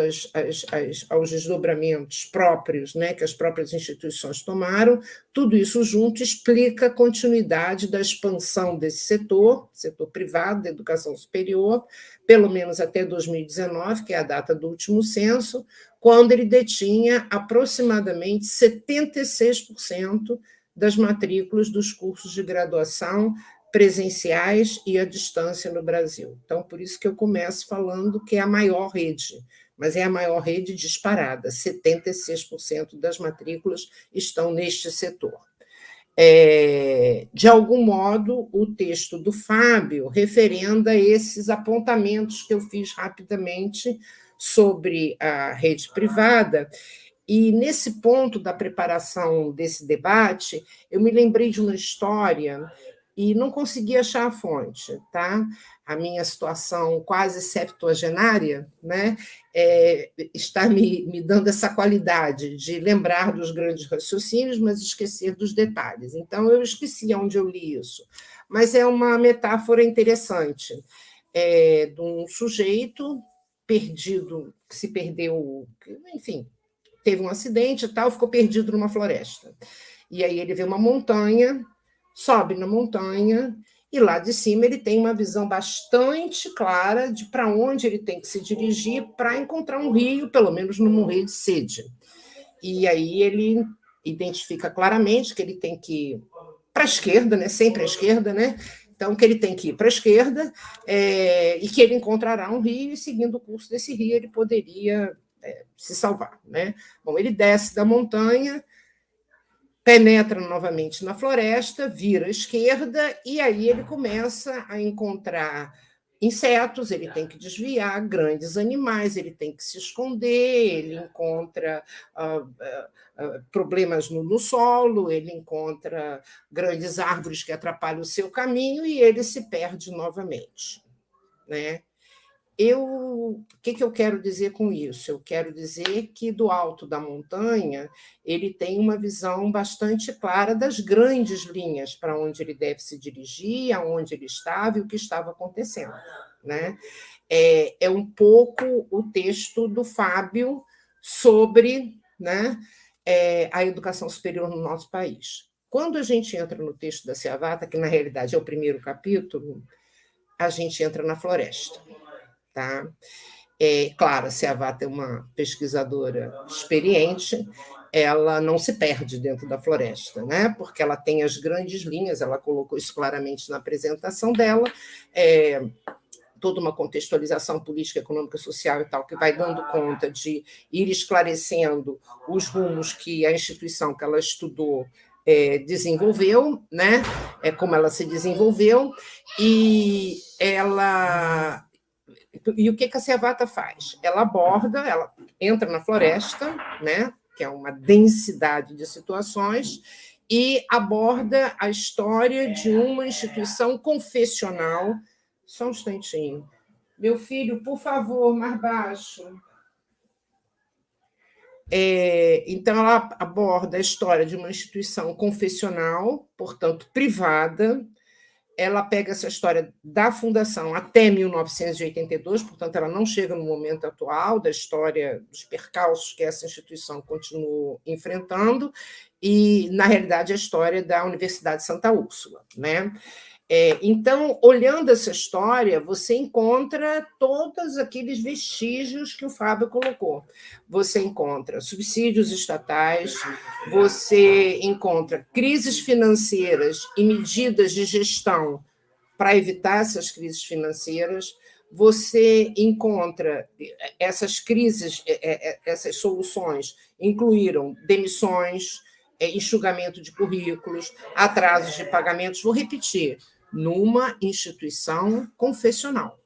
[SPEAKER 4] aos desdobramentos próprios, né, que as próprias instituições tomaram, tudo isso junto explica a continuidade da expansão desse setor privado da educação superior, pelo menos até 2019, que é a data do último censo, quando ele detinha aproximadamente 76% das matrículas dos cursos de graduação presenciais e à distância no Brasil. Então, por isso que eu começo falando que é a maior rede, mas é a maior rede disparada, 76% das matrículas estão neste setor. De algum modo, o texto do Fábio referenda esses apontamentos que eu fiz rapidamente sobre a rede privada, e nesse ponto da preparação desse debate, eu me lembrei de uma história e não consegui achar a fonte, tá? A minha situação quase septuagenária, né, está me dando essa qualidade de lembrar dos grandes raciocínios, mas esquecer dos detalhes. Então, eu esqueci onde eu li isso. Mas é uma metáfora interessante, de um sujeito perdido, que se perdeu, enfim, teve um acidente e tal, ficou perdido numa floresta. E aí ele vê uma montanha, sobe na montanha e lá de cima ele tem uma visão bastante clara de para onde ele tem que se dirigir para encontrar um rio, pelo menos não morrer de sede. E aí ele identifica claramente que ele tem que ir para a esquerda, né? Sempre à esquerda, né? Então, que ele tem que ir para a esquerda e que ele encontrará um rio e, seguindo o curso desse rio, ele poderia se salvar, né? Bom, ele desce da montanha, penetra novamente na floresta, vira à esquerda, e aí ele começa a encontrar insetos, ele tem que desviar grandes animais, ele tem que se esconder, ele encontra problemas no solo, ele encontra grandes árvores que atrapalham o seu caminho e ele se perde novamente, né? O que eu quero dizer com isso? Eu quero dizer que, do alto da montanha, ele tem uma visão bastante clara das grandes linhas para onde ele deve se dirigir, aonde ele estava e o que estava acontecendo, né? É um pouco o texto do Fábio sobre, né, a educação superior no nosso país. Quando a gente entra no texto da Seavata, que na realidade é o primeiro capítulo, a gente entra na floresta. Tá? Claro, a Seavata é uma pesquisadora experiente, ela não se perde dentro da floresta, né? Porque ela tem as grandes linhas, ela colocou isso claramente na apresentação dela, toda uma contextualização política, econômica, social e tal, que vai dando conta de ir esclarecendo os rumos que a instituição que ela estudou desenvolveu, né? Como ela se desenvolveu, e o que a Seavata faz? Ela aborda, ela entra na floresta, né, que é uma densidade de situações, e aborda a história de uma instituição confessional. Só um instantinho. Meu filho, por favor, mais baixo. Então, ela aborda a história de uma instituição confessional, portanto, privada. Ela pega essa história da fundação até 1982, portanto, ela não chega no momento atual da história dos percalços que essa instituição continuou enfrentando, e, na realidade, a história da Universidade de Santa Úrsula, né? Então, olhando essa história, você encontra todos aqueles vestígios que o Fábio colocou. Você encontra subsídios estatais, você encontra crises financeiras e medidas de gestão para evitar essas crises financeiras, você encontra essas crises, essas soluções incluíram demissões, enxugamento de currículos, atrasos de pagamentos. Vou repetir, numa instituição confessional.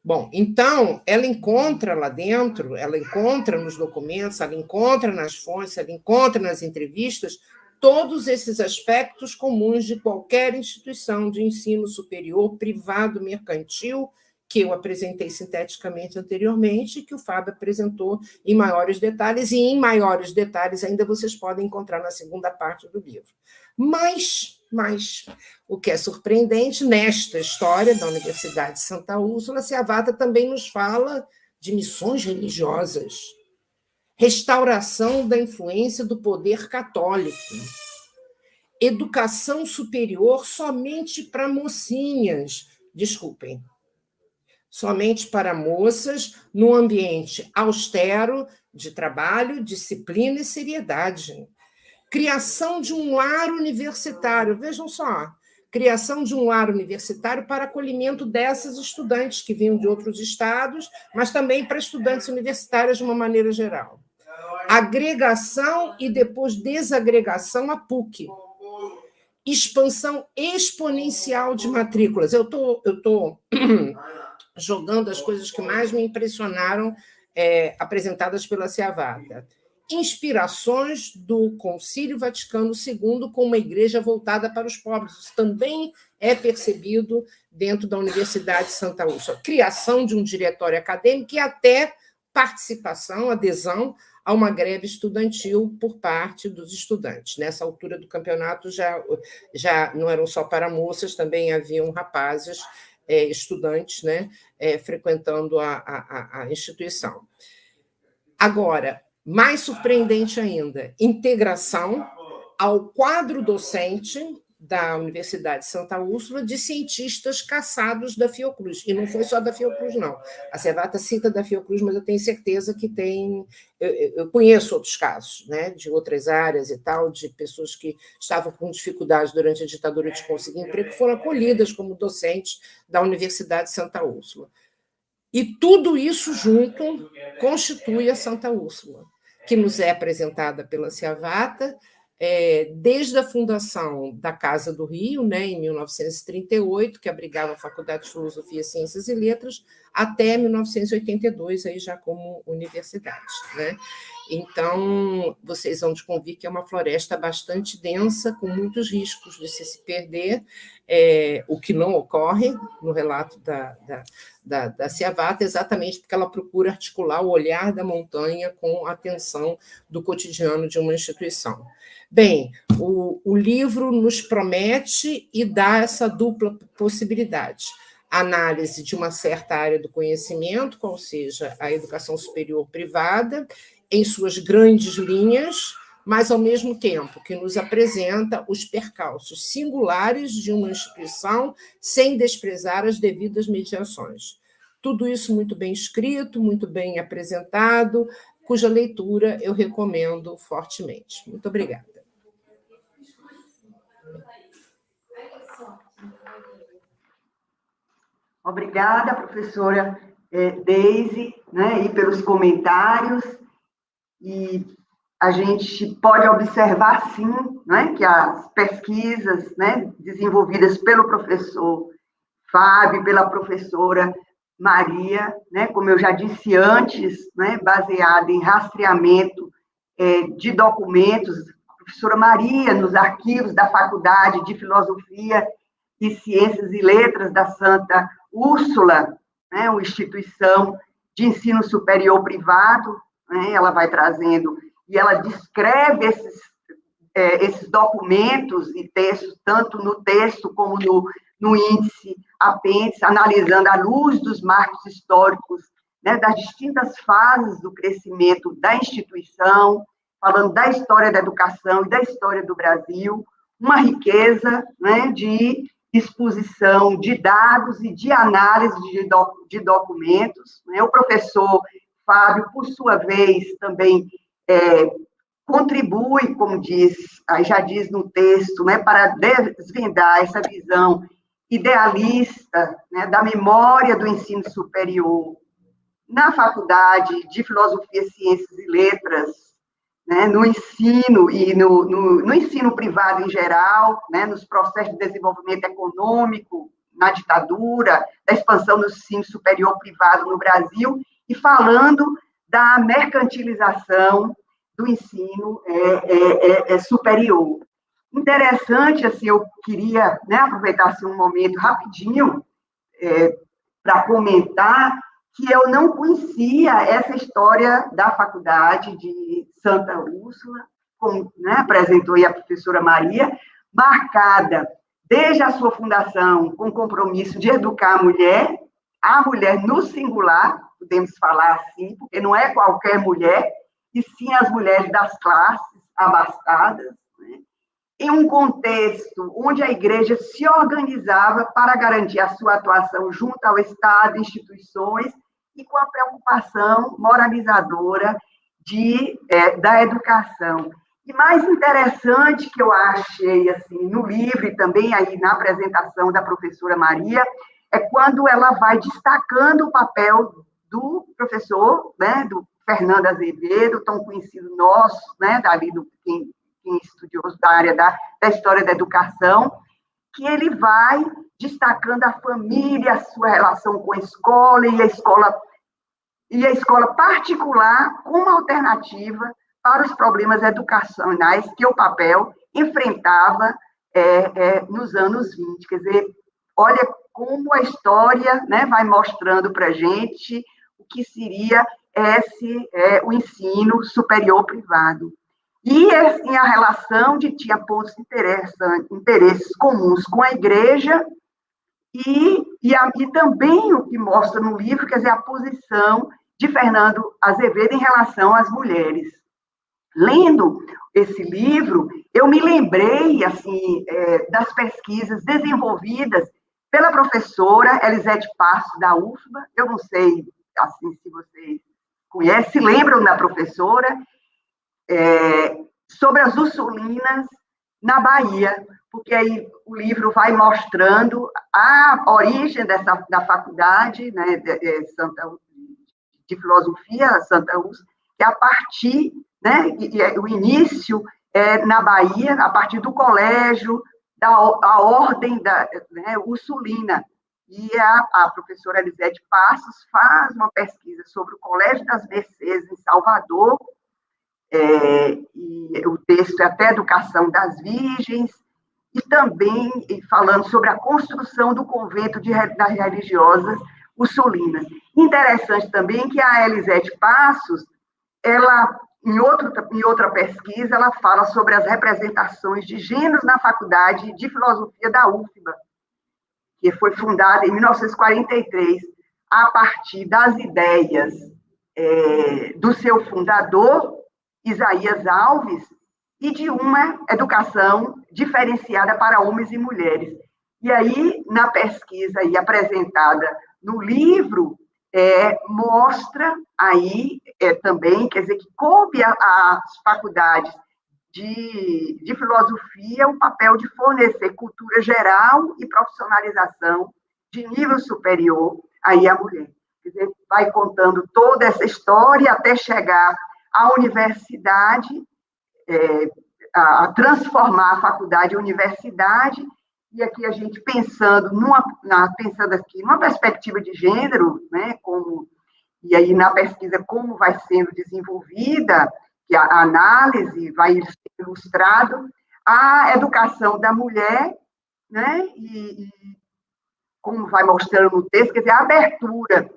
[SPEAKER 4] Bom, então, ela encontra lá dentro, ela encontra nos documentos, ela encontra nas fontes, ela encontra nas entrevistas, todos esses aspectos comuns de qualquer instituição de ensino superior, privado, mercantil, que eu apresentei sinteticamente anteriormente, que o Fábio apresentou em maiores detalhes, e em maiores detalhes ainda vocês podem encontrar na segunda parte do livro. Mas o que é surpreendente, nesta história da Universidade de Santa Úrsula, Seavata também nos fala de missões religiosas, restauração da influência do poder católico, educação superior somente para mocinhas, desculpem, somente para moças, num ambiente austero de trabalho, disciplina e seriedade. Criação de um lar universitário, vejam só, criação de um lar universitário para acolhimento dessas estudantes que vinham de outros estados, mas também para estudantes universitários de uma maneira geral. Agregação e depois desagregação à PUC. Expansão exponencial de matrículas. Eu tô jogando as coisas que mais me impressionaram apresentadas pela Seavata. Inspirações do Concílio Vaticano II com uma igreja voltada para os pobres. Isso também é percebido dentro da Universidade de Santa Úrsula. Criação de um diretório acadêmico e até participação, adesão a uma greve estudantil por parte dos estudantes. Nessa altura do campeonato já não eram só para moças, também haviam rapazes, estudantes, né, frequentando a instituição. Agora, mais surpreendente ainda, integração ao quadro docente da Universidade de Santa Úrsula de cientistas caçados da Fiocruz. E não foi só da Fiocruz, não. A Seavata cita da Fiocruz, mas eu tenho certeza que tem... Eu conheço outros casos, né, de outras áreas e tal, de pessoas que estavam com dificuldades durante a ditadura de conseguir emprego, que foram acolhidas como docentes da Universidade de Santa Úrsula. E tudo isso junto constitui a Santa Úrsula, que nos é apresentada pela Seavata desde a fundação da Casa do Rio, né, em 1938, que abrigava a Faculdade de Filosofia, Ciências e Letras, até 1982, aí já como universidade, né? Então, vocês vão descobrir que é uma floresta bastante densa, com muitos riscos de se perder, o que não ocorre no relato da Ciavata, exatamente porque ela procura articular o olhar da montanha com a atenção do cotidiano de uma instituição. Bem, o livro nos promete e dá essa dupla possibilidade. Análise de uma certa área do conhecimento, qual seja a educação superior privada, em suas grandes linhas, mas, ao mesmo tempo, que nos apresenta os percalços singulares de uma instituição sem desprezar as devidas mediações. Tudo isso muito bem escrito, muito bem apresentado, cuja leitura eu recomendo fortemente. Muito obrigada.
[SPEAKER 1] Obrigada, professora Deise, né, e pelos comentários. E a gente pode observar, sim, né, que as pesquisas, né, desenvolvidas pelo professor Fábio, pela professora Maria, né, como eu já disse antes, né, baseada em rastreamento de documentos, a professora Maria, nos arquivos da Faculdade de Filosofia e Ciências e Letras da Santa Úrsula, né, uma instituição de ensino superior privado, né, ela vai trazendo, e ela descreve esses documentos e textos, tanto no texto como no índice apêndice, analisando à luz dos marcos históricos, né, das distintas fases do crescimento da instituição, falando da história da educação e da história do Brasil, uma riqueza, né, de exposição de dados e de análise de documentos, né? O professor Fábio, por sua vez, também contribui, como já diz no texto, né, para desvendar essa visão idealista, né, da memória do ensino superior na Faculdade de Filosofia, Ciências e Letras, né, no ensino e no ensino privado em geral, né, nos processos de desenvolvimento econômico, na ditadura, da expansão do ensino superior privado no Brasil, e falando da mercantilização do ensino superior. Interessante, assim, eu queria, né, aproveitar assim, um momento rapidinho para comentar que eu não conhecia essa história da Faculdade de Santa Úrsula, como, né, apresentou aí a professora Maria, marcada desde a sua fundação com o compromisso de educar a mulher no singular, podemos falar assim, porque não é qualquer mulher, e sim as mulheres das classes abastadas, né, em um contexto onde a igreja se organizava para garantir a sua atuação junto ao Estado, instituições, e com a preocupação moralizadora da educação. E mais interessante que eu achei assim, no livro e também aí na apresentação da professora Maria, é quando ela vai destacando o papel do professor, né, do Fernando Azevedo, tão conhecido nosso, né, dali quem estudioso da área da história da educação, que ele vai destacando a família, a sua relação com a escola e a escola particular como alternativa para os problemas educacionais que o papel enfrentava nos anos 20. Quer dizer, olha como a história, né, vai mostrando para a gente o que seria o ensino superior privado. E assim, a relação tinha pontos interesses comuns com a igreja e também o que mostra no livro, quer dizer, a posição de Fernando Azevedo em relação às mulheres. Lendo esse livro, eu me lembrei assim, das pesquisas desenvolvidas pela professora Elisete Passos, da UFBA, eu não sei assim, se vocês conhecem, lembram da professora, sobre as Ursulinas na Bahia, porque aí o livro vai mostrando a origem da faculdade, né, de filosofia, Santa Úrsula, que a partir, né, o início na Bahia, a partir do colégio, a ordem Ursulina. E a professora Elisete Passos faz uma pesquisa sobre o Colégio das Mercês, em Salvador, e o texto é até Educação das Virgens, e também falando sobre a construção do convento das religiosas ursulinas. Interessante também que a Elisete Passos, ela, em outra pesquisa, ela fala sobre as representações de gêneros na Faculdade de Filosofia da UFBA, que foi fundada em 1943, a partir das ideias do seu fundador, Isaías Alves, e de uma educação diferenciada para homens e mulheres. E aí, na pesquisa aí apresentada no livro, mostra aí também, quer dizer, que coube às faculdades de filosofia o papel de fornecer cultura geral e profissionalização de nível superior aí à mulher. Quer dizer, vai contando toda essa história até chegar à universidade, a transformar a faculdade em universidade, e aqui a gente pensando aqui numa perspectiva de gênero, né, e aí na pesquisa como vai sendo desenvolvida, que a análise vai ser ilustrado, a educação da mulher, né, e como vai mostrando no texto, quer dizer, a abertura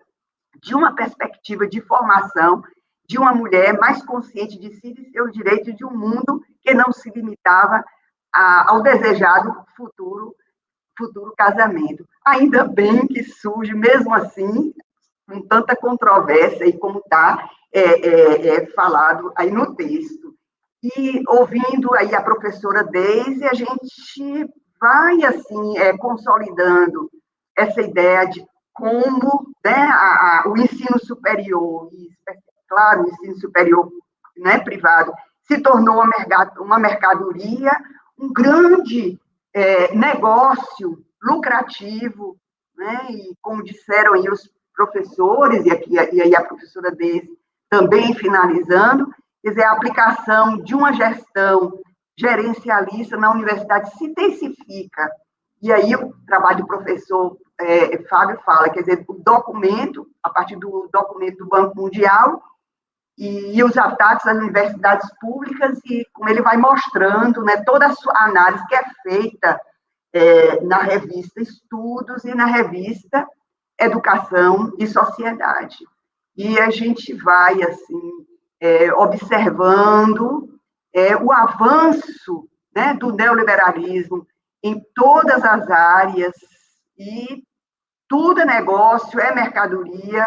[SPEAKER 1] de uma perspectiva de formação de uma mulher mais consciente de si e de seus direitos, de um mundo que não se limitava ao desejado futuro casamento. Ainda bem que surge, mesmo assim, com tanta controvérsia, e como está falado aí no texto. E ouvindo aí a professora Deise, a gente vai, assim, consolidando essa ideia de como, né, o ensino superior, e, claro, o ensino superior, né, privado, se tornou uma mercadoria, um grande negócio lucrativo, né, e como disseram aí os professores, e aí a professora Deise também finalizando, quer dizer, a aplicação de uma gestão gerencialista na universidade se intensifica. E aí o trabalho do professor Fábio fala, quer dizer, o documento, a partir do documento do Banco Mundial, e os ataques às universidades públicas, e como ele vai mostrando, né, toda a sua análise que é feita na revista Estudos e na revista Educação e Sociedade. E a gente vai, assim, observando o avanço, né, do neoliberalismo em todas as áreas, e tudo é negócio, é mercadoria,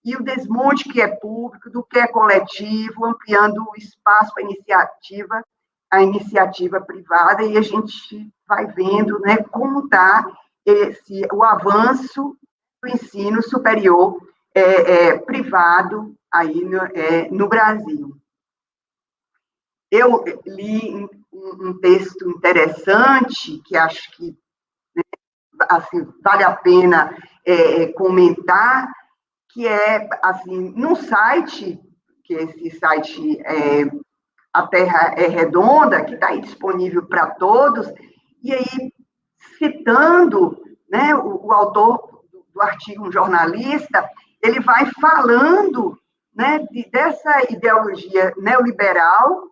[SPEAKER 1] e o desmonte que é público, do que é coletivo, ampliando o espaço para a iniciativa privada, e a gente vai vendo, né, como está o avanço do ensino superior privado aí no Brasil. Eu li um texto interessante, que acho que, né, assim, vale a pena comentar, que é, assim, num site, que esse site A Terra é Redonda, que está aí disponível para todos, e aí, citando, né, o autor do artigo, um jornalista, ele vai falando, né, dessa ideologia neoliberal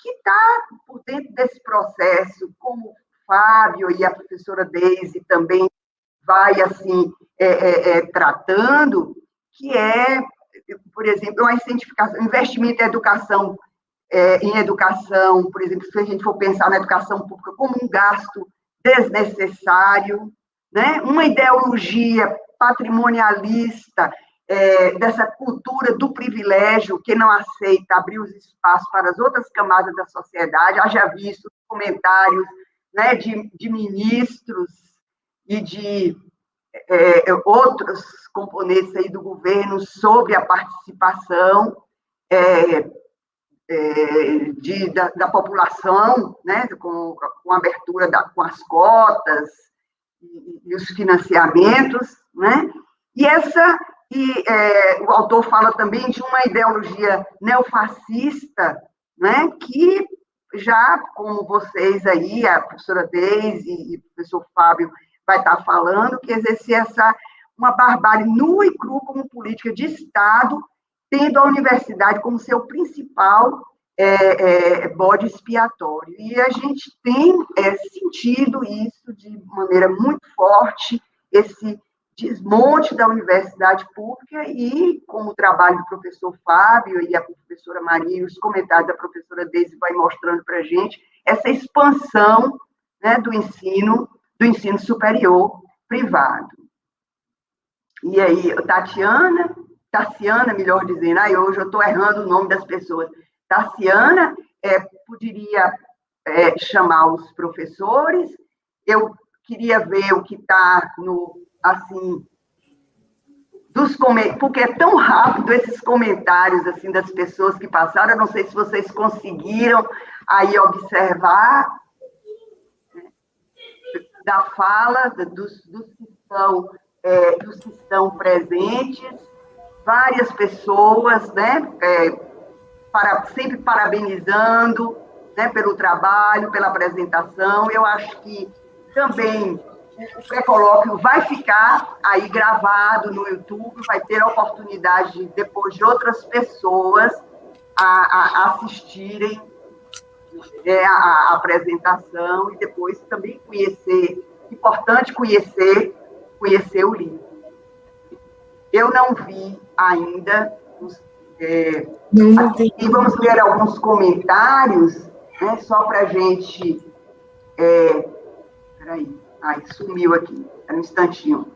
[SPEAKER 1] que está por dentro desse processo, como o Fábio e a professora Deise também vai, assim, tratando, que é, por exemplo, uma incentivação, investimento em educação, por exemplo, se a gente for pensar na educação pública como um gasto desnecessário, né? Uma ideologia patrimonialista, dessa cultura do privilégio, que não aceita abrir os espaços para as outras camadas da sociedade. Haja visto comentários, né, de ministros e de outros componentes aí do governo sobre a participação da população, né, com a abertura com as cotas e os financiamentos, né? O autor fala também de uma ideologia neofascista, né, que já como vocês aí, a professora Deise e o professor Fábio vai estar falando, que exercer uma barbárie nua e crua como política de Estado, tendo a universidade como seu principal bode expiatório. E a gente tem sentido isso de maneira muito forte, esse desmonte da universidade pública, e como o trabalho do professor Fábio e a professora Maria, e os comentários da professora Deise vai mostrando para a gente, essa expansão, né, do ensino superior privado. E aí, Tassiana, melhor dizendo, hoje eu estou errando o nome das pessoas. Tassiana poderia chamar os professores. Eu queria ver o que está assim, porque é tão rápido esses comentários assim das pessoas que passaram. Eu não sei se vocês conseguiram aí observar, né, da fala dos que estão presentes, várias pessoas, né, sempre parabenizando, né, pelo trabalho, pela apresentação. Eu acho que também o pré-colóquio vai ficar aí gravado no YouTube, vai ter a oportunidade, depois, de outras pessoas assistirem a apresentação, e depois também importante conhecer o livro. Eu não vi ainda, e vamos ler alguns comentários, né, só para a gente... Peraí, sumiu aqui, era um instantinho.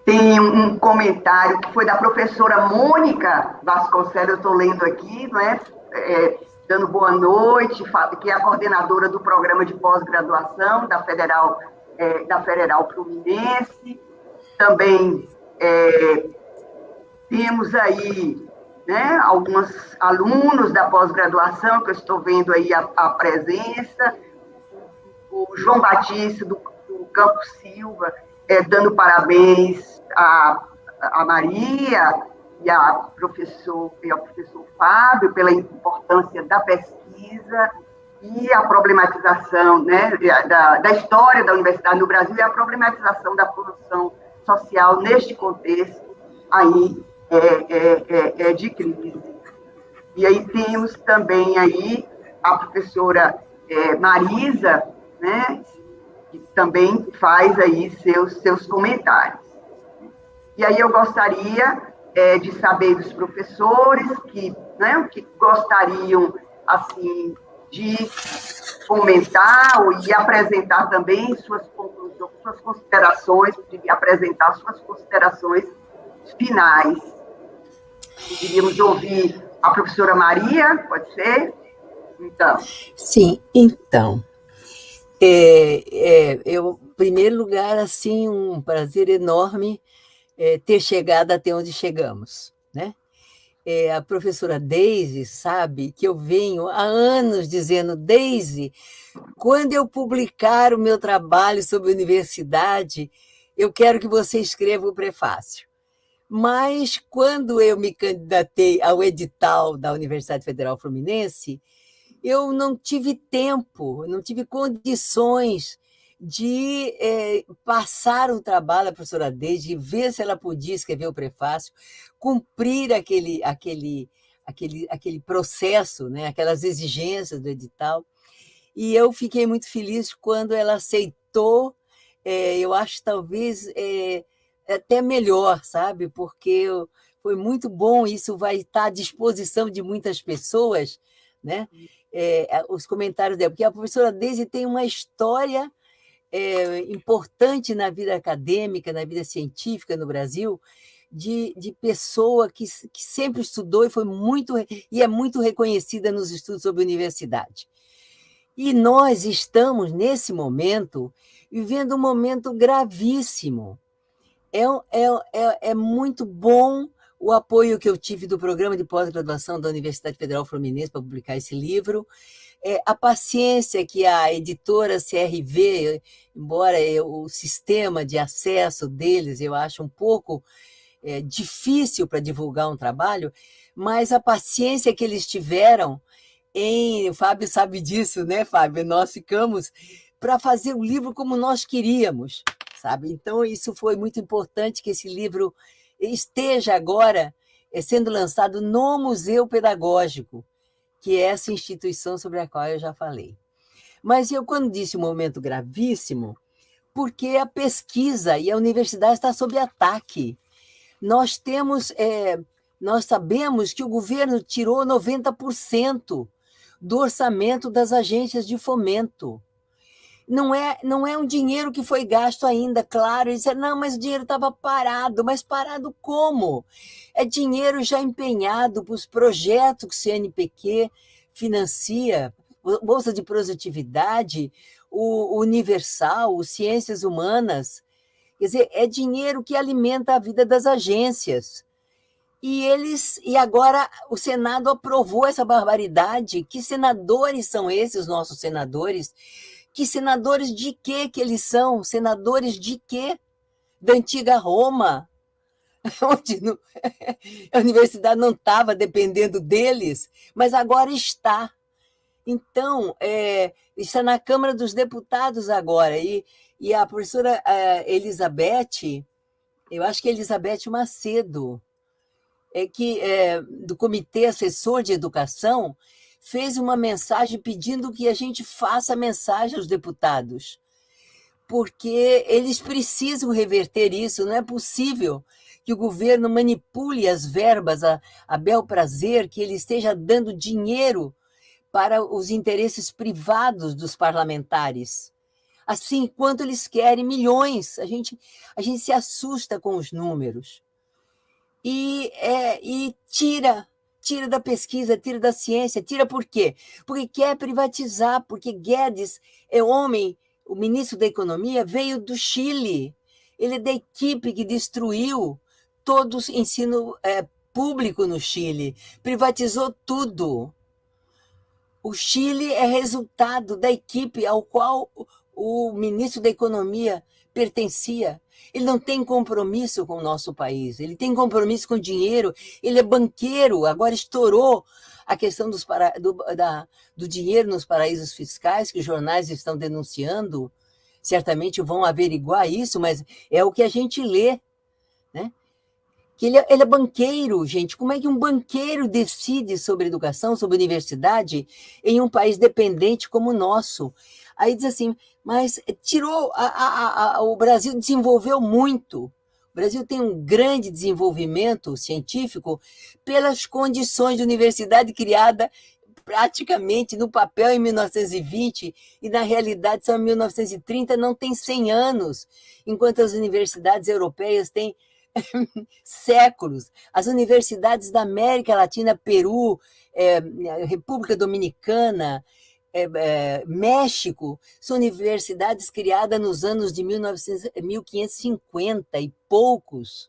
[SPEAKER 1] Tem um comentário que foi da professora Mônica Vasconcelos, eu estou lendo aqui, não é? Dando boa noite, que é a coordenadora do programa de pós-graduação da Federal Fluminense. Também temos aí, né, alguns alunos da pós-graduação, que eu estou vendo aí a presença. O João Batista, do Campo Silva, dando parabéns a Maria e ao professor Fábio pela importância da pesquisa e a problematização, né, da história da universidade no Brasil, e a problematização da produção social neste contexto aí de crise. E aí temos também aí a professora Marisa, né, que também faz aí seus comentários. E aí eu gostaria de saber dos professores que gostariam, assim, de comentar e apresentar também suas conclusões, suas considerações, de apresentar suas considerações finais. Queríamos ouvir a professora Maria, pode ser? Então.
[SPEAKER 2] Sim, então. Eu, em primeiro lugar, assim, um prazer enorme ter chegado até onde chegamos, né? A professora Deise sabe que eu venho há anos dizendo: Deise, quando eu publicar o meu trabalho sobre universidade, eu quero que você escreva o prefácio. Mas, quando eu me candidatei ao edital da Universidade Federal Fluminense, eu não tive tempo, não tive condições de passar um trabalho à professora Deise, de ver se ela podia escrever o prefácio, cumprir aquele processo, né, aquelas exigências do edital. E eu fiquei muito feliz quando ela aceitou. Eu acho talvez até melhor, sabe? Porque foi muito bom, isso vai estar à disposição de muitas pessoas, né? Os comentários dela, porque a professora Deise tem uma história importante na vida acadêmica, na vida científica no Brasil, de pessoa que sempre estudou e é muito reconhecida nos estudos sobre universidade. E nós estamos, nesse momento, vivendo um momento gravíssimo. É muito bom o apoio que eu tive do programa de pós-graduação da Universidade Federal Fluminense para publicar esse livro, a paciência que a editora CRV, embora o sistema de acesso deles eu acho um pouco difícil para divulgar um trabalho, mas a paciência que eles tiveram o Fábio sabe disso, né, Fábio? Nós ficamos para fazer o livro como nós queríamos, sabe? Então, isso foi muito importante que esse livro esteja agora sendo lançado no Museu Pedagógico, que é essa instituição sobre a qual eu já falei. Mas eu, quando disse um momento gravíssimo, porque a pesquisa e a universidade está sob ataque. Nós sabemos que o governo tirou 90% do orçamento das agências de fomento. Não é um dinheiro que foi gasto ainda, claro. Eles disseram, não, mas o dinheiro estava parado. Mas parado como? É dinheiro já empenhado para os projetos que o CNPq financia, Bolsa de Produtividade, o Universal, o Ciências Humanas. Quer dizer, é dinheiro que alimenta a vida das agências. E agora o Senado aprovou essa barbaridade. Que senadores são esses, nossos senadores? Que senadores de quê que eles são? Senadores de quê? Da antiga Roma, onde a universidade não estava dependendo deles, mas agora está. Então, está na Câmara dos Deputados agora. E a professora Elizabeth, eu acho que é Elizabeth Macedo, do Comitê Assessor de Educação, fez uma mensagem pedindo que a gente faça a mensagem aos deputados, porque eles precisam reverter isso. Não é possível que o governo manipule as verbas a bel prazer, que ele esteja dando dinheiro para os interesses privados dos parlamentares. Assim, enquanto eles querem milhões, a gente se assusta com os números. E tira da pesquisa, tira da ciência. Tira por quê? Porque quer privatizar, porque Guedes o ministro da Economia, veio do Chile. Ele é da equipe que destruiu todo o ensino público no Chile, privatizou tudo. O Chile é resultado da equipe ao qual o ministro da Economia pertencia. Ele não tem compromisso com o nosso país, ele tem compromisso com o dinheiro, ele é banqueiro, agora estourou a questão do dinheiro nos paraísos fiscais, que os jornais estão denunciando, certamente vão averiguar isso, mas é o que a gente lê, né? Que ele é banqueiro, gente. Como é que um banqueiro decide sobre educação, sobre universidade, em um país dependente como o nosso? Aí diz assim, mas tirou, o Brasil desenvolveu muito. O Brasil tem um grande desenvolvimento científico pelas condições de universidade criada praticamente no papel em 1920 e na realidade são em 1930, não tem 100 anos, enquanto as universidades europeias têm séculos. As universidades da América Latina, Peru, República Dominicana, México, são universidades criadas nos anos de 1550 e poucos,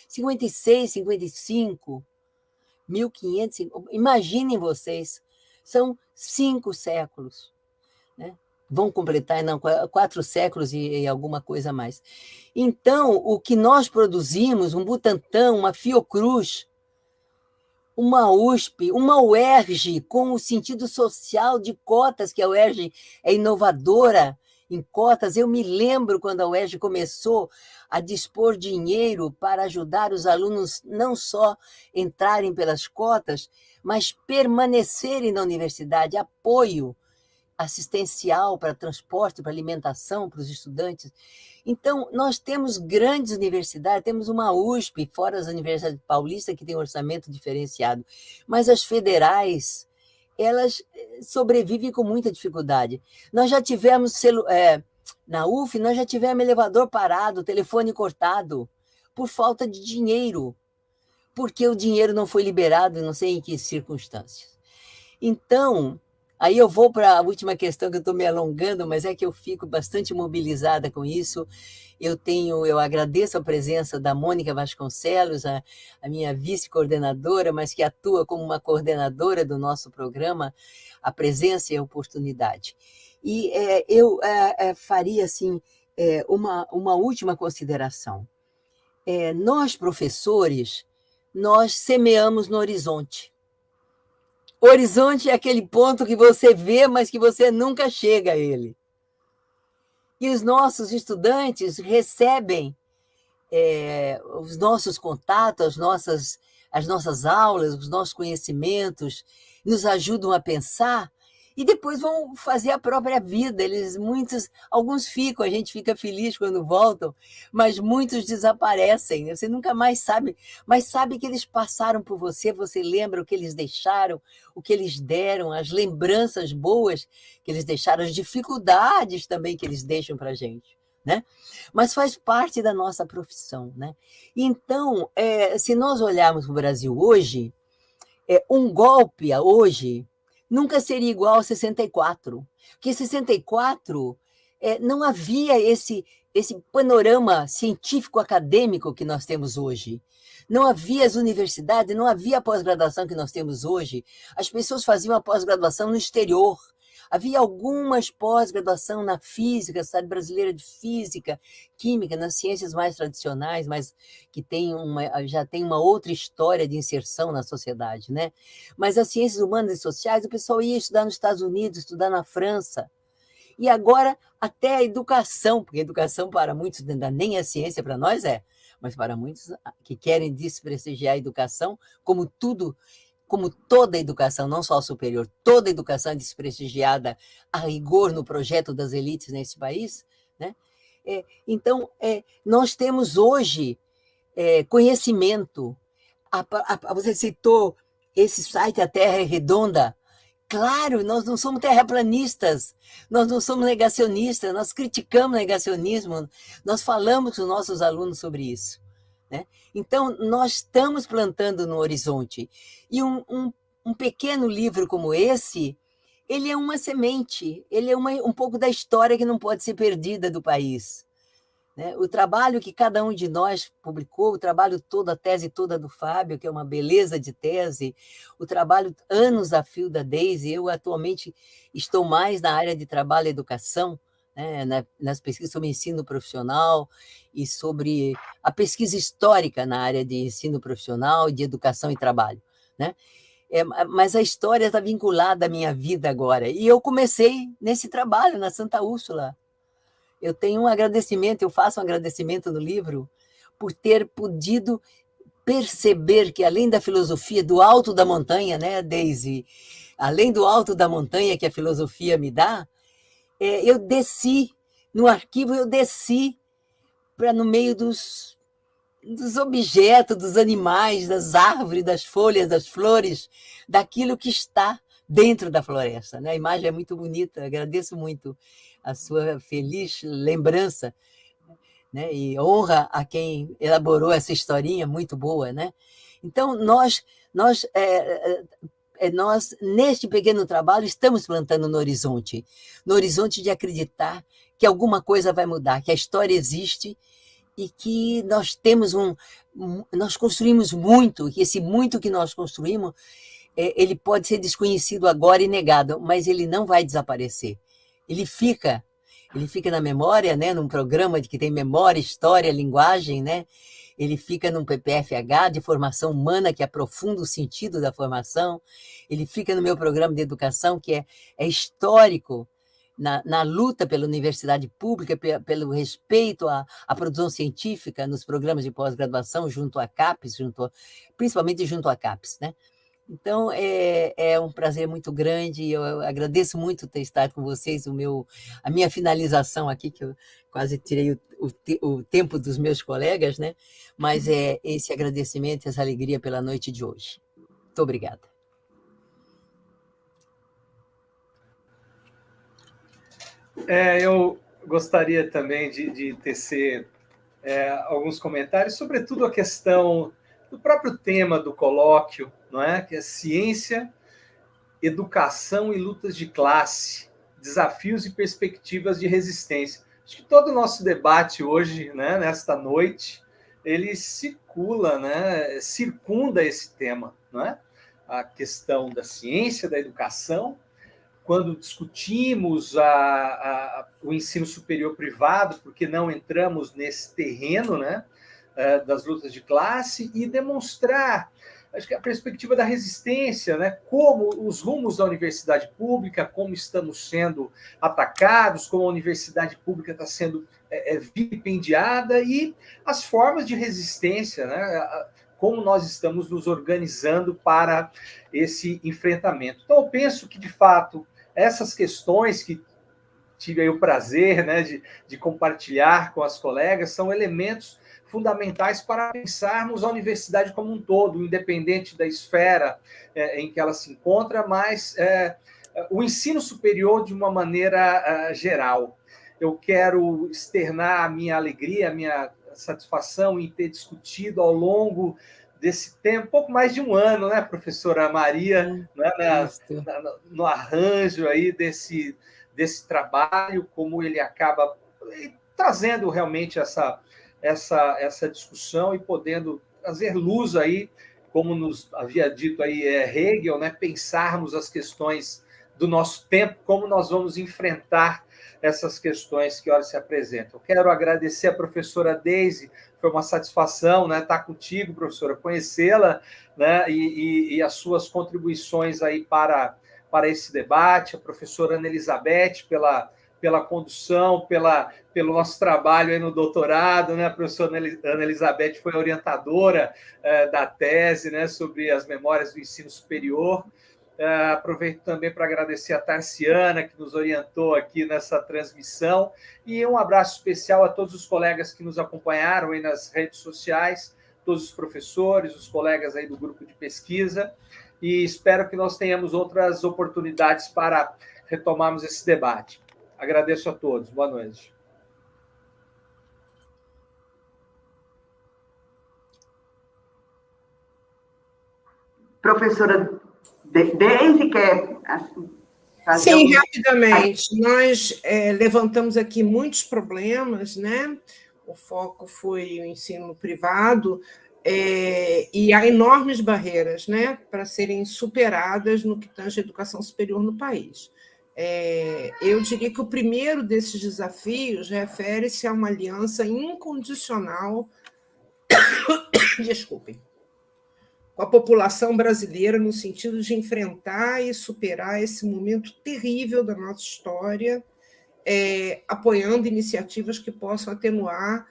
[SPEAKER 2] 56, 55, 1500, imaginem vocês, são 5 séculos, né? Vão completar, não, 4 séculos e alguma coisa a mais. Então, o que nós produzimos, um Butantan, uma Fiocruz, uma USP, uma UERJ, com o sentido social de cotas, que a UERJ é inovadora em cotas. Eu me lembro quando a UERJ começou a dispor dinheiro para ajudar os alunos não só entrarem pelas cotas, mas permanecerem na universidade, apoio assistencial para transporte, para alimentação, para os estudantes. Então, nós temos grandes universidades, temos uma USP, fora as universidades paulistas, que tem um orçamento diferenciado, mas as federais, elas sobrevivem com muita dificuldade. Nós já tivemos, na UF, nós já tivemos elevador parado, telefone cortado, por falta de dinheiro, porque o dinheiro não foi liberado, não sei em que circunstâncias. Então, aí eu vou para a última questão, que eu estou me alongando, mas é que eu fico bastante mobilizada com isso. Eu agradeço a presença da Mônica Vasconcelos, a minha vice-coordenadora, mas que atua como uma coordenadora do nosso programa, a presença e a oportunidade. E eu faria assim, uma última consideração. Nós, professores, nós semeamos no horizonte. Horizonte é aquele ponto que você vê, mas que você nunca chega a ele. E os nossos estudantes recebem os nossos contatos, as nossas aulas, os nossos conhecimentos, nos ajudam a pensar e depois vão fazer a própria vida. Alguns ficam, a gente fica feliz quando voltam, mas muitos desaparecem. Você nunca mais sabe, mas sabe que eles passaram por você, você lembra o que eles deixaram, o que eles deram, as lembranças boas que eles deixaram, as dificuldades também que eles deixam para a gente, né? Mas faz parte da nossa profissão, né? Então, se nós olharmos para o Brasil hoje, um golpe hoje nunca seria igual a 64, porque em 64 não havia esse panorama científico-acadêmico que nós temos hoje. Não havia as universidades, não havia a pós-graduação que nós temos hoje. As pessoas faziam a pós-graduação no exterior. Havia algumas pós-graduação na física, Sociedade Brasileira de Física, Química, nas ciências mais tradicionais, mas que já tem uma outra história de inserção na sociedade, né? Mas as ciências humanas e sociais, o pessoal ia estudar nos Estados Unidos, estudar na França. E agora até a educação, porque a educação para muitos ainda nem é ciência, para nós mas para muitos que querem desprestigiar a educação, como toda educação, não só a superior, toda educação é desprestigiada a rigor no projeto das elites nesse país, né? Então, nós temos hoje conhecimento. Você citou esse site A Terra é Redonda. Claro, nós não somos terraplanistas, nós não somos negacionistas, nós criticamos o negacionismo, nós falamos com os nossos alunos sobre isso, né? Então, nós estamos plantando no horizonte. E um pequeno livro como esse, ele é uma semente, ele é um pouco da história que não pode ser perdida do país, né? O trabalho que cada um de nós publicou, o trabalho todo, a tese toda do Fábio, que é uma beleza de tese, o trabalho anos a fio da Deise, eu atualmente estou mais na área de trabalho e educação, né, nas pesquisas sobre ensino profissional e sobre a pesquisa histórica na área de ensino profissional, de educação e trabalho, né? Mas a história está vinculada à minha vida agora. E eu comecei nesse trabalho, na Santa Úrsula. Eu tenho um agradecimento, eu faço um agradecimento no livro por ter podido perceber que, além da filosofia do alto da montanha, né, Deise? Além do alto da montanha que a filosofia me dá, eu desci, no arquivo eu desci para no meio dos objetos, dos animais, das árvores, das folhas, das flores, daquilo que está dentro da floresta, né? A imagem é muito bonita, agradeço muito a sua feliz lembrança, né? E honra a quem elaborou essa historinha muito boa, né? Então, nós neste pequeno trabalho, estamos plantando no horizonte de acreditar que alguma coisa vai mudar, que a história existe e que nós construímos muito, que esse muito que nós construímos, ele pode ser desconhecido agora e negado, mas ele não vai desaparecer. Ele fica na memória, né, num programa que tem memória, história, linguagem, né? Ele fica num PPFH de formação humana, que aprofunda o sentido da formação. Ele fica no meu programa de educação, que é histórico, na luta pela universidade pública, pelo respeito à produção científica nos programas de pós-graduação, junto à CAPES, principalmente junto à CAPES, né? Então, é um prazer muito grande, eu agradeço muito ter estado com vocês, a minha finalização aqui, que eu quase tirei o tempo dos meus colegas, né? Mas é esse agradecimento, essa alegria pela noite de hoje. Muito obrigada.
[SPEAKER 3] Eu gostaria também de tecer alguns comentários, sobretudo a questão do próprio tema do colóquio, não é? Que é ciência, educação e lutas de classe, desafios e perspectivas de resistência. Acho que todo o nosso debate hoje, né, nesta noite, ele circula, né, circunda esse tema, não é? A questão da ciência, da educação. Quando discutimos o ensino superior privado, porque não entramos nesse terreno, né, das lutas de classe, e demonstrar acho que a perspectiva da resistência, né? Como os rumos da universidade pública, como estamos sendo atacados, como a universidade pública está sendo vilipendiada e as formas de resistência, né? Como nós estamos nos organizando para esse enfrentamento. Então, eu penso que, de fato, essas questões que tive aí o prazer, né, de compartilhar com as colegas são elementos fundamentais para pensarmos a universidade como um todo, independente da esfera em que ela se encontra, mas o ensino superior de uma maneira geral. Eu quero externar a minha alegria, a minha satisfação em ter discutido ao longo desse tempo, pouco mais de um ano, né, professora Maria, né, no arranjo aí desse trabalho, como ele acaba trazendo realmente essa discussão e podendo trazer luz aí, como nos havia dito aí Hegel, né, pensarmos as questões do nosso tempo, como nós vamos enfrentar essas questões que horas se apresentam. Quero agradecer a professora Deise, foi uma satisfação, né, estar contigo, professora, conhecê-la, né, e as suas contribuições aí para esse debate, a professora Ana Elizabeth pela condução, pelo nosso trabalho aí no doutorado, né? A professora Ana Elizabeth foi orientadora da tese, né, sobre as memórias do ensino superior. Aproveito também para agradecer a Tarciana, que nos orientou aqui nessa transmissão, e um abraço especial a todos os colegas que nos acompanharam aí nas redes sociais, todos os professores, os colegas aí do grupo de pesquisa, e espero que nós tenhamos outras oportunidades para retomarmos esse debate. Agradeço a todos. Boa noite.
[SPEAKER 1] Professora Deise, quer fazer
[SPEAKER 4] Sim, rapidamente. Nós levantamos aqui muitos problemas, né? O foco foi o ensino privado, e há enormes barreiras, né, para serem superadas no que tange a educação superior no país. Eu diria que o primeiro desses desafios refere-se a uma aliança incondicional, desculpem, com a população brasileira, no sentido de enfrentar e superar esse momento terrível da nossa história, apoiando iniciativas que possam atenuar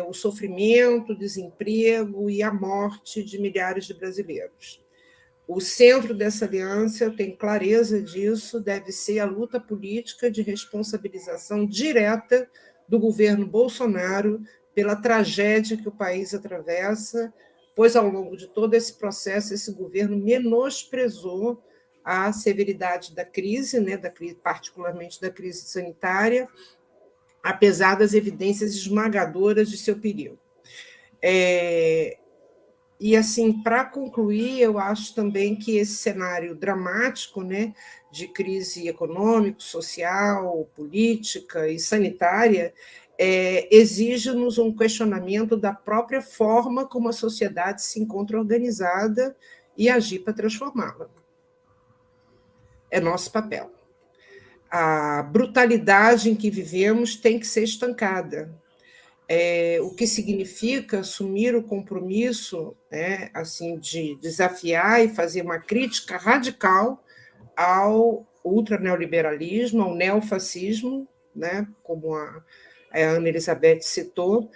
[SPEAKER 4] o sofrimento, o desemprego e a morte de milhares de brasileiros. O centro dessa aliança, eu tenho clareza disso, deve ser a luta política de responsabilização direta do governo Bolsonaro pela tragédia que o país atravessa, pois, ao longo de todo esse processo, esse governo menosprezou a severidade da crise, né, particularmente da crise sanitária, apesar das evidências esmagadoras de seu perigo. E, assim, para concluir, eu acho também que esse cenário dramático, né, de crise econômica, social, política e sanitária exige-nos um questionamento da própria forma como a sociedade se encontra organizada e agir para transformá-la. É nosso papel. A brutalidade em que vivemos tem que ser estancada. O que significa assumir o compromisso, né, assim, de desafiar e fazer uma crítica radical ao ultraneoliberalismo, ao neofascismo, né, como a Ana Elizabeth citou,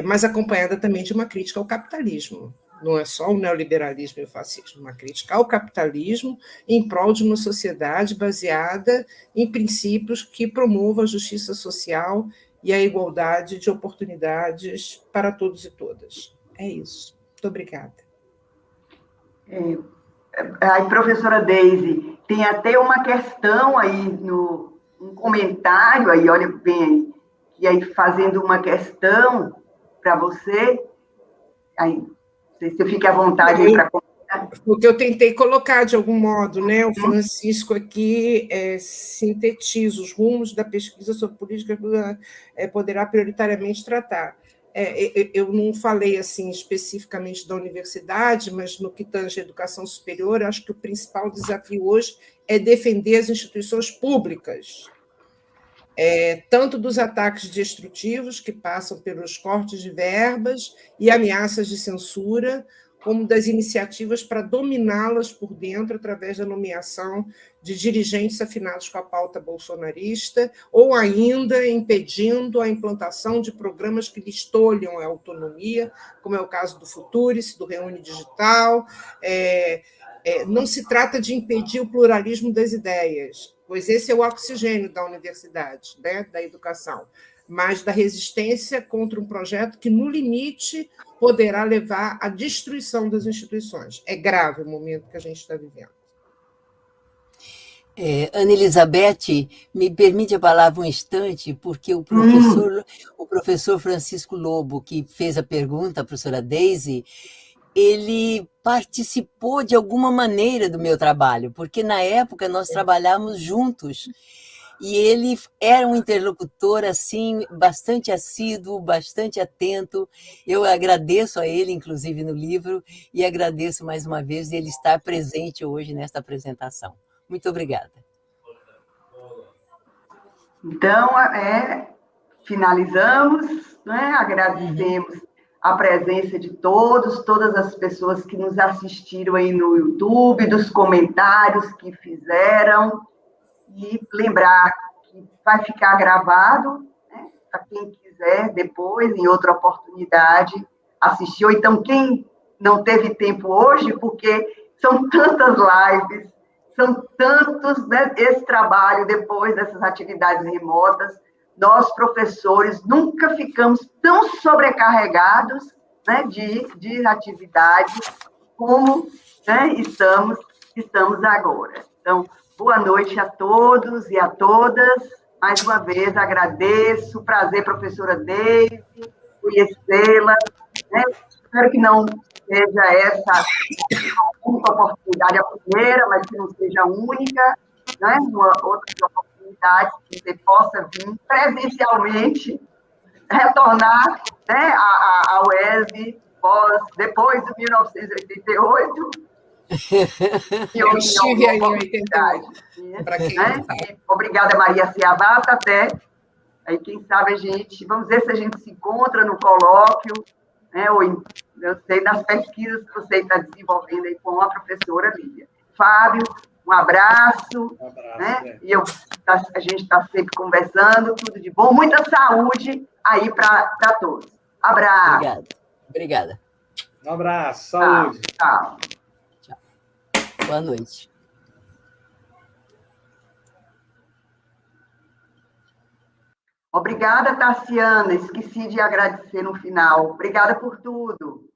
[SPEAKER 4] mas acompanhada também de uma crítica ao capitalismo. Não é só o neoliberalismo e o fascismo, uma crítica ao capitalismo em prol de uma sociedade baseada em princípios que promovam a justiça social e a igualdade de oportunidades para todos e todas. É isso. Muito obrigada.
[SPEAKER 1] Professora Deise, tem até uma questão aí, um comentário aí, olha bem, e aí fazendo uma questão para você, aí, não sei se você fique à vontade aí para comentar.
[SPEAKER 4] Porque eu tentei colocar de algum modo, né? O Francisco aqui sintetiza os rumos da pesquisa sobre política poderá prioritariamente tratar. Eu não falei assim especificamente da universidade, mas no que tange a educação superior, acho que o principal desafio hoje é defender as instituições públicas, tanto dos ataques destrutivos, que passam pelos cortes de verbas e ameaças de censura, como das iniciativas para dominá-las por dentro através da nomeação de dirigentes afinados com a pauta bolsonarista, ou ainda impedindo a implantação de programas que lhes tolham a autonomia, como é o caso do Futurice, do Reúne Digital. Não se trata de impedir o pluralismo das ideias, pois esse é o oxigênio da universidade, né, da educação, mas da resistência contra um projeto que, no limite, poderá levar à destruição das instituições. É grave o momento que a gente está vivendo.
[SPEAKER 2] Ana Elizabeth, me permite a palavra um instante, porque o professor Francisco Lobo, que fez a pergunta, a professora Deise, ele participou de alguma maneira do meu trabalho, porque na época nós trabalhávamos juntos, e ele era um interlocutor assim bastante assíduo, bastante atento. Eu agradeço a ele, inclusive no livro, e agradeço mais uma vez ele estar presente hoje nesta apresentação. Muito obrigada.
[SPEAKER 1] Então, finalizamos, né? Agradecemos a presença de todas as pessoas que nos assistiram aí no YouTube, dos comentários que fizeram, e lembrar que vai ficar gravado, né? Para quem quiser depois, em outra oportunidade, assistir, ou então quem não teve tempo hoje, porque são tantas lives, são tantos, né, esse trabalho depois dessas atividades remotas. Nós, professores, nunca ficamos tão sobrecarregados, né, de atividades como, né, estamos agora. Então, boa noite a todos e a todas. Mais uma vez, agradeço. Prazer, professora Deise, conhecê-la. Né? Espero que não seja essa única oportunidade, a primeira, mas que não seja a única, né? Uma outra oportunidade que você possa vir presencialmente, retornar, né, à UESB depois de 1988.
[SPEAKER 4] Eu estive aí em 88.
[SPEAKER 1] Né? Obrigada, Maria Ciavata, até. Aí, quem sabe vamos ver se a gente se encontra no colóquio, né, ou eu sei das pesquisas que você está desenvolvendo aí com a professora Lídia. Fábio, um abraço, né? E a gente está sempre conversando, tudo de bom, muita saúde aí para todos. Abraço.
[SPEAKER 2] Obrigada.
[SPEAKER 3] Um abraço, saúde.
[SPEAKER 1] Tchau.
[SPEAKER 2] Boa noite.
[SPEAKER 1] Obrigada, Tassiana. Esqueci de agradecer no final. Obrigada por tudo.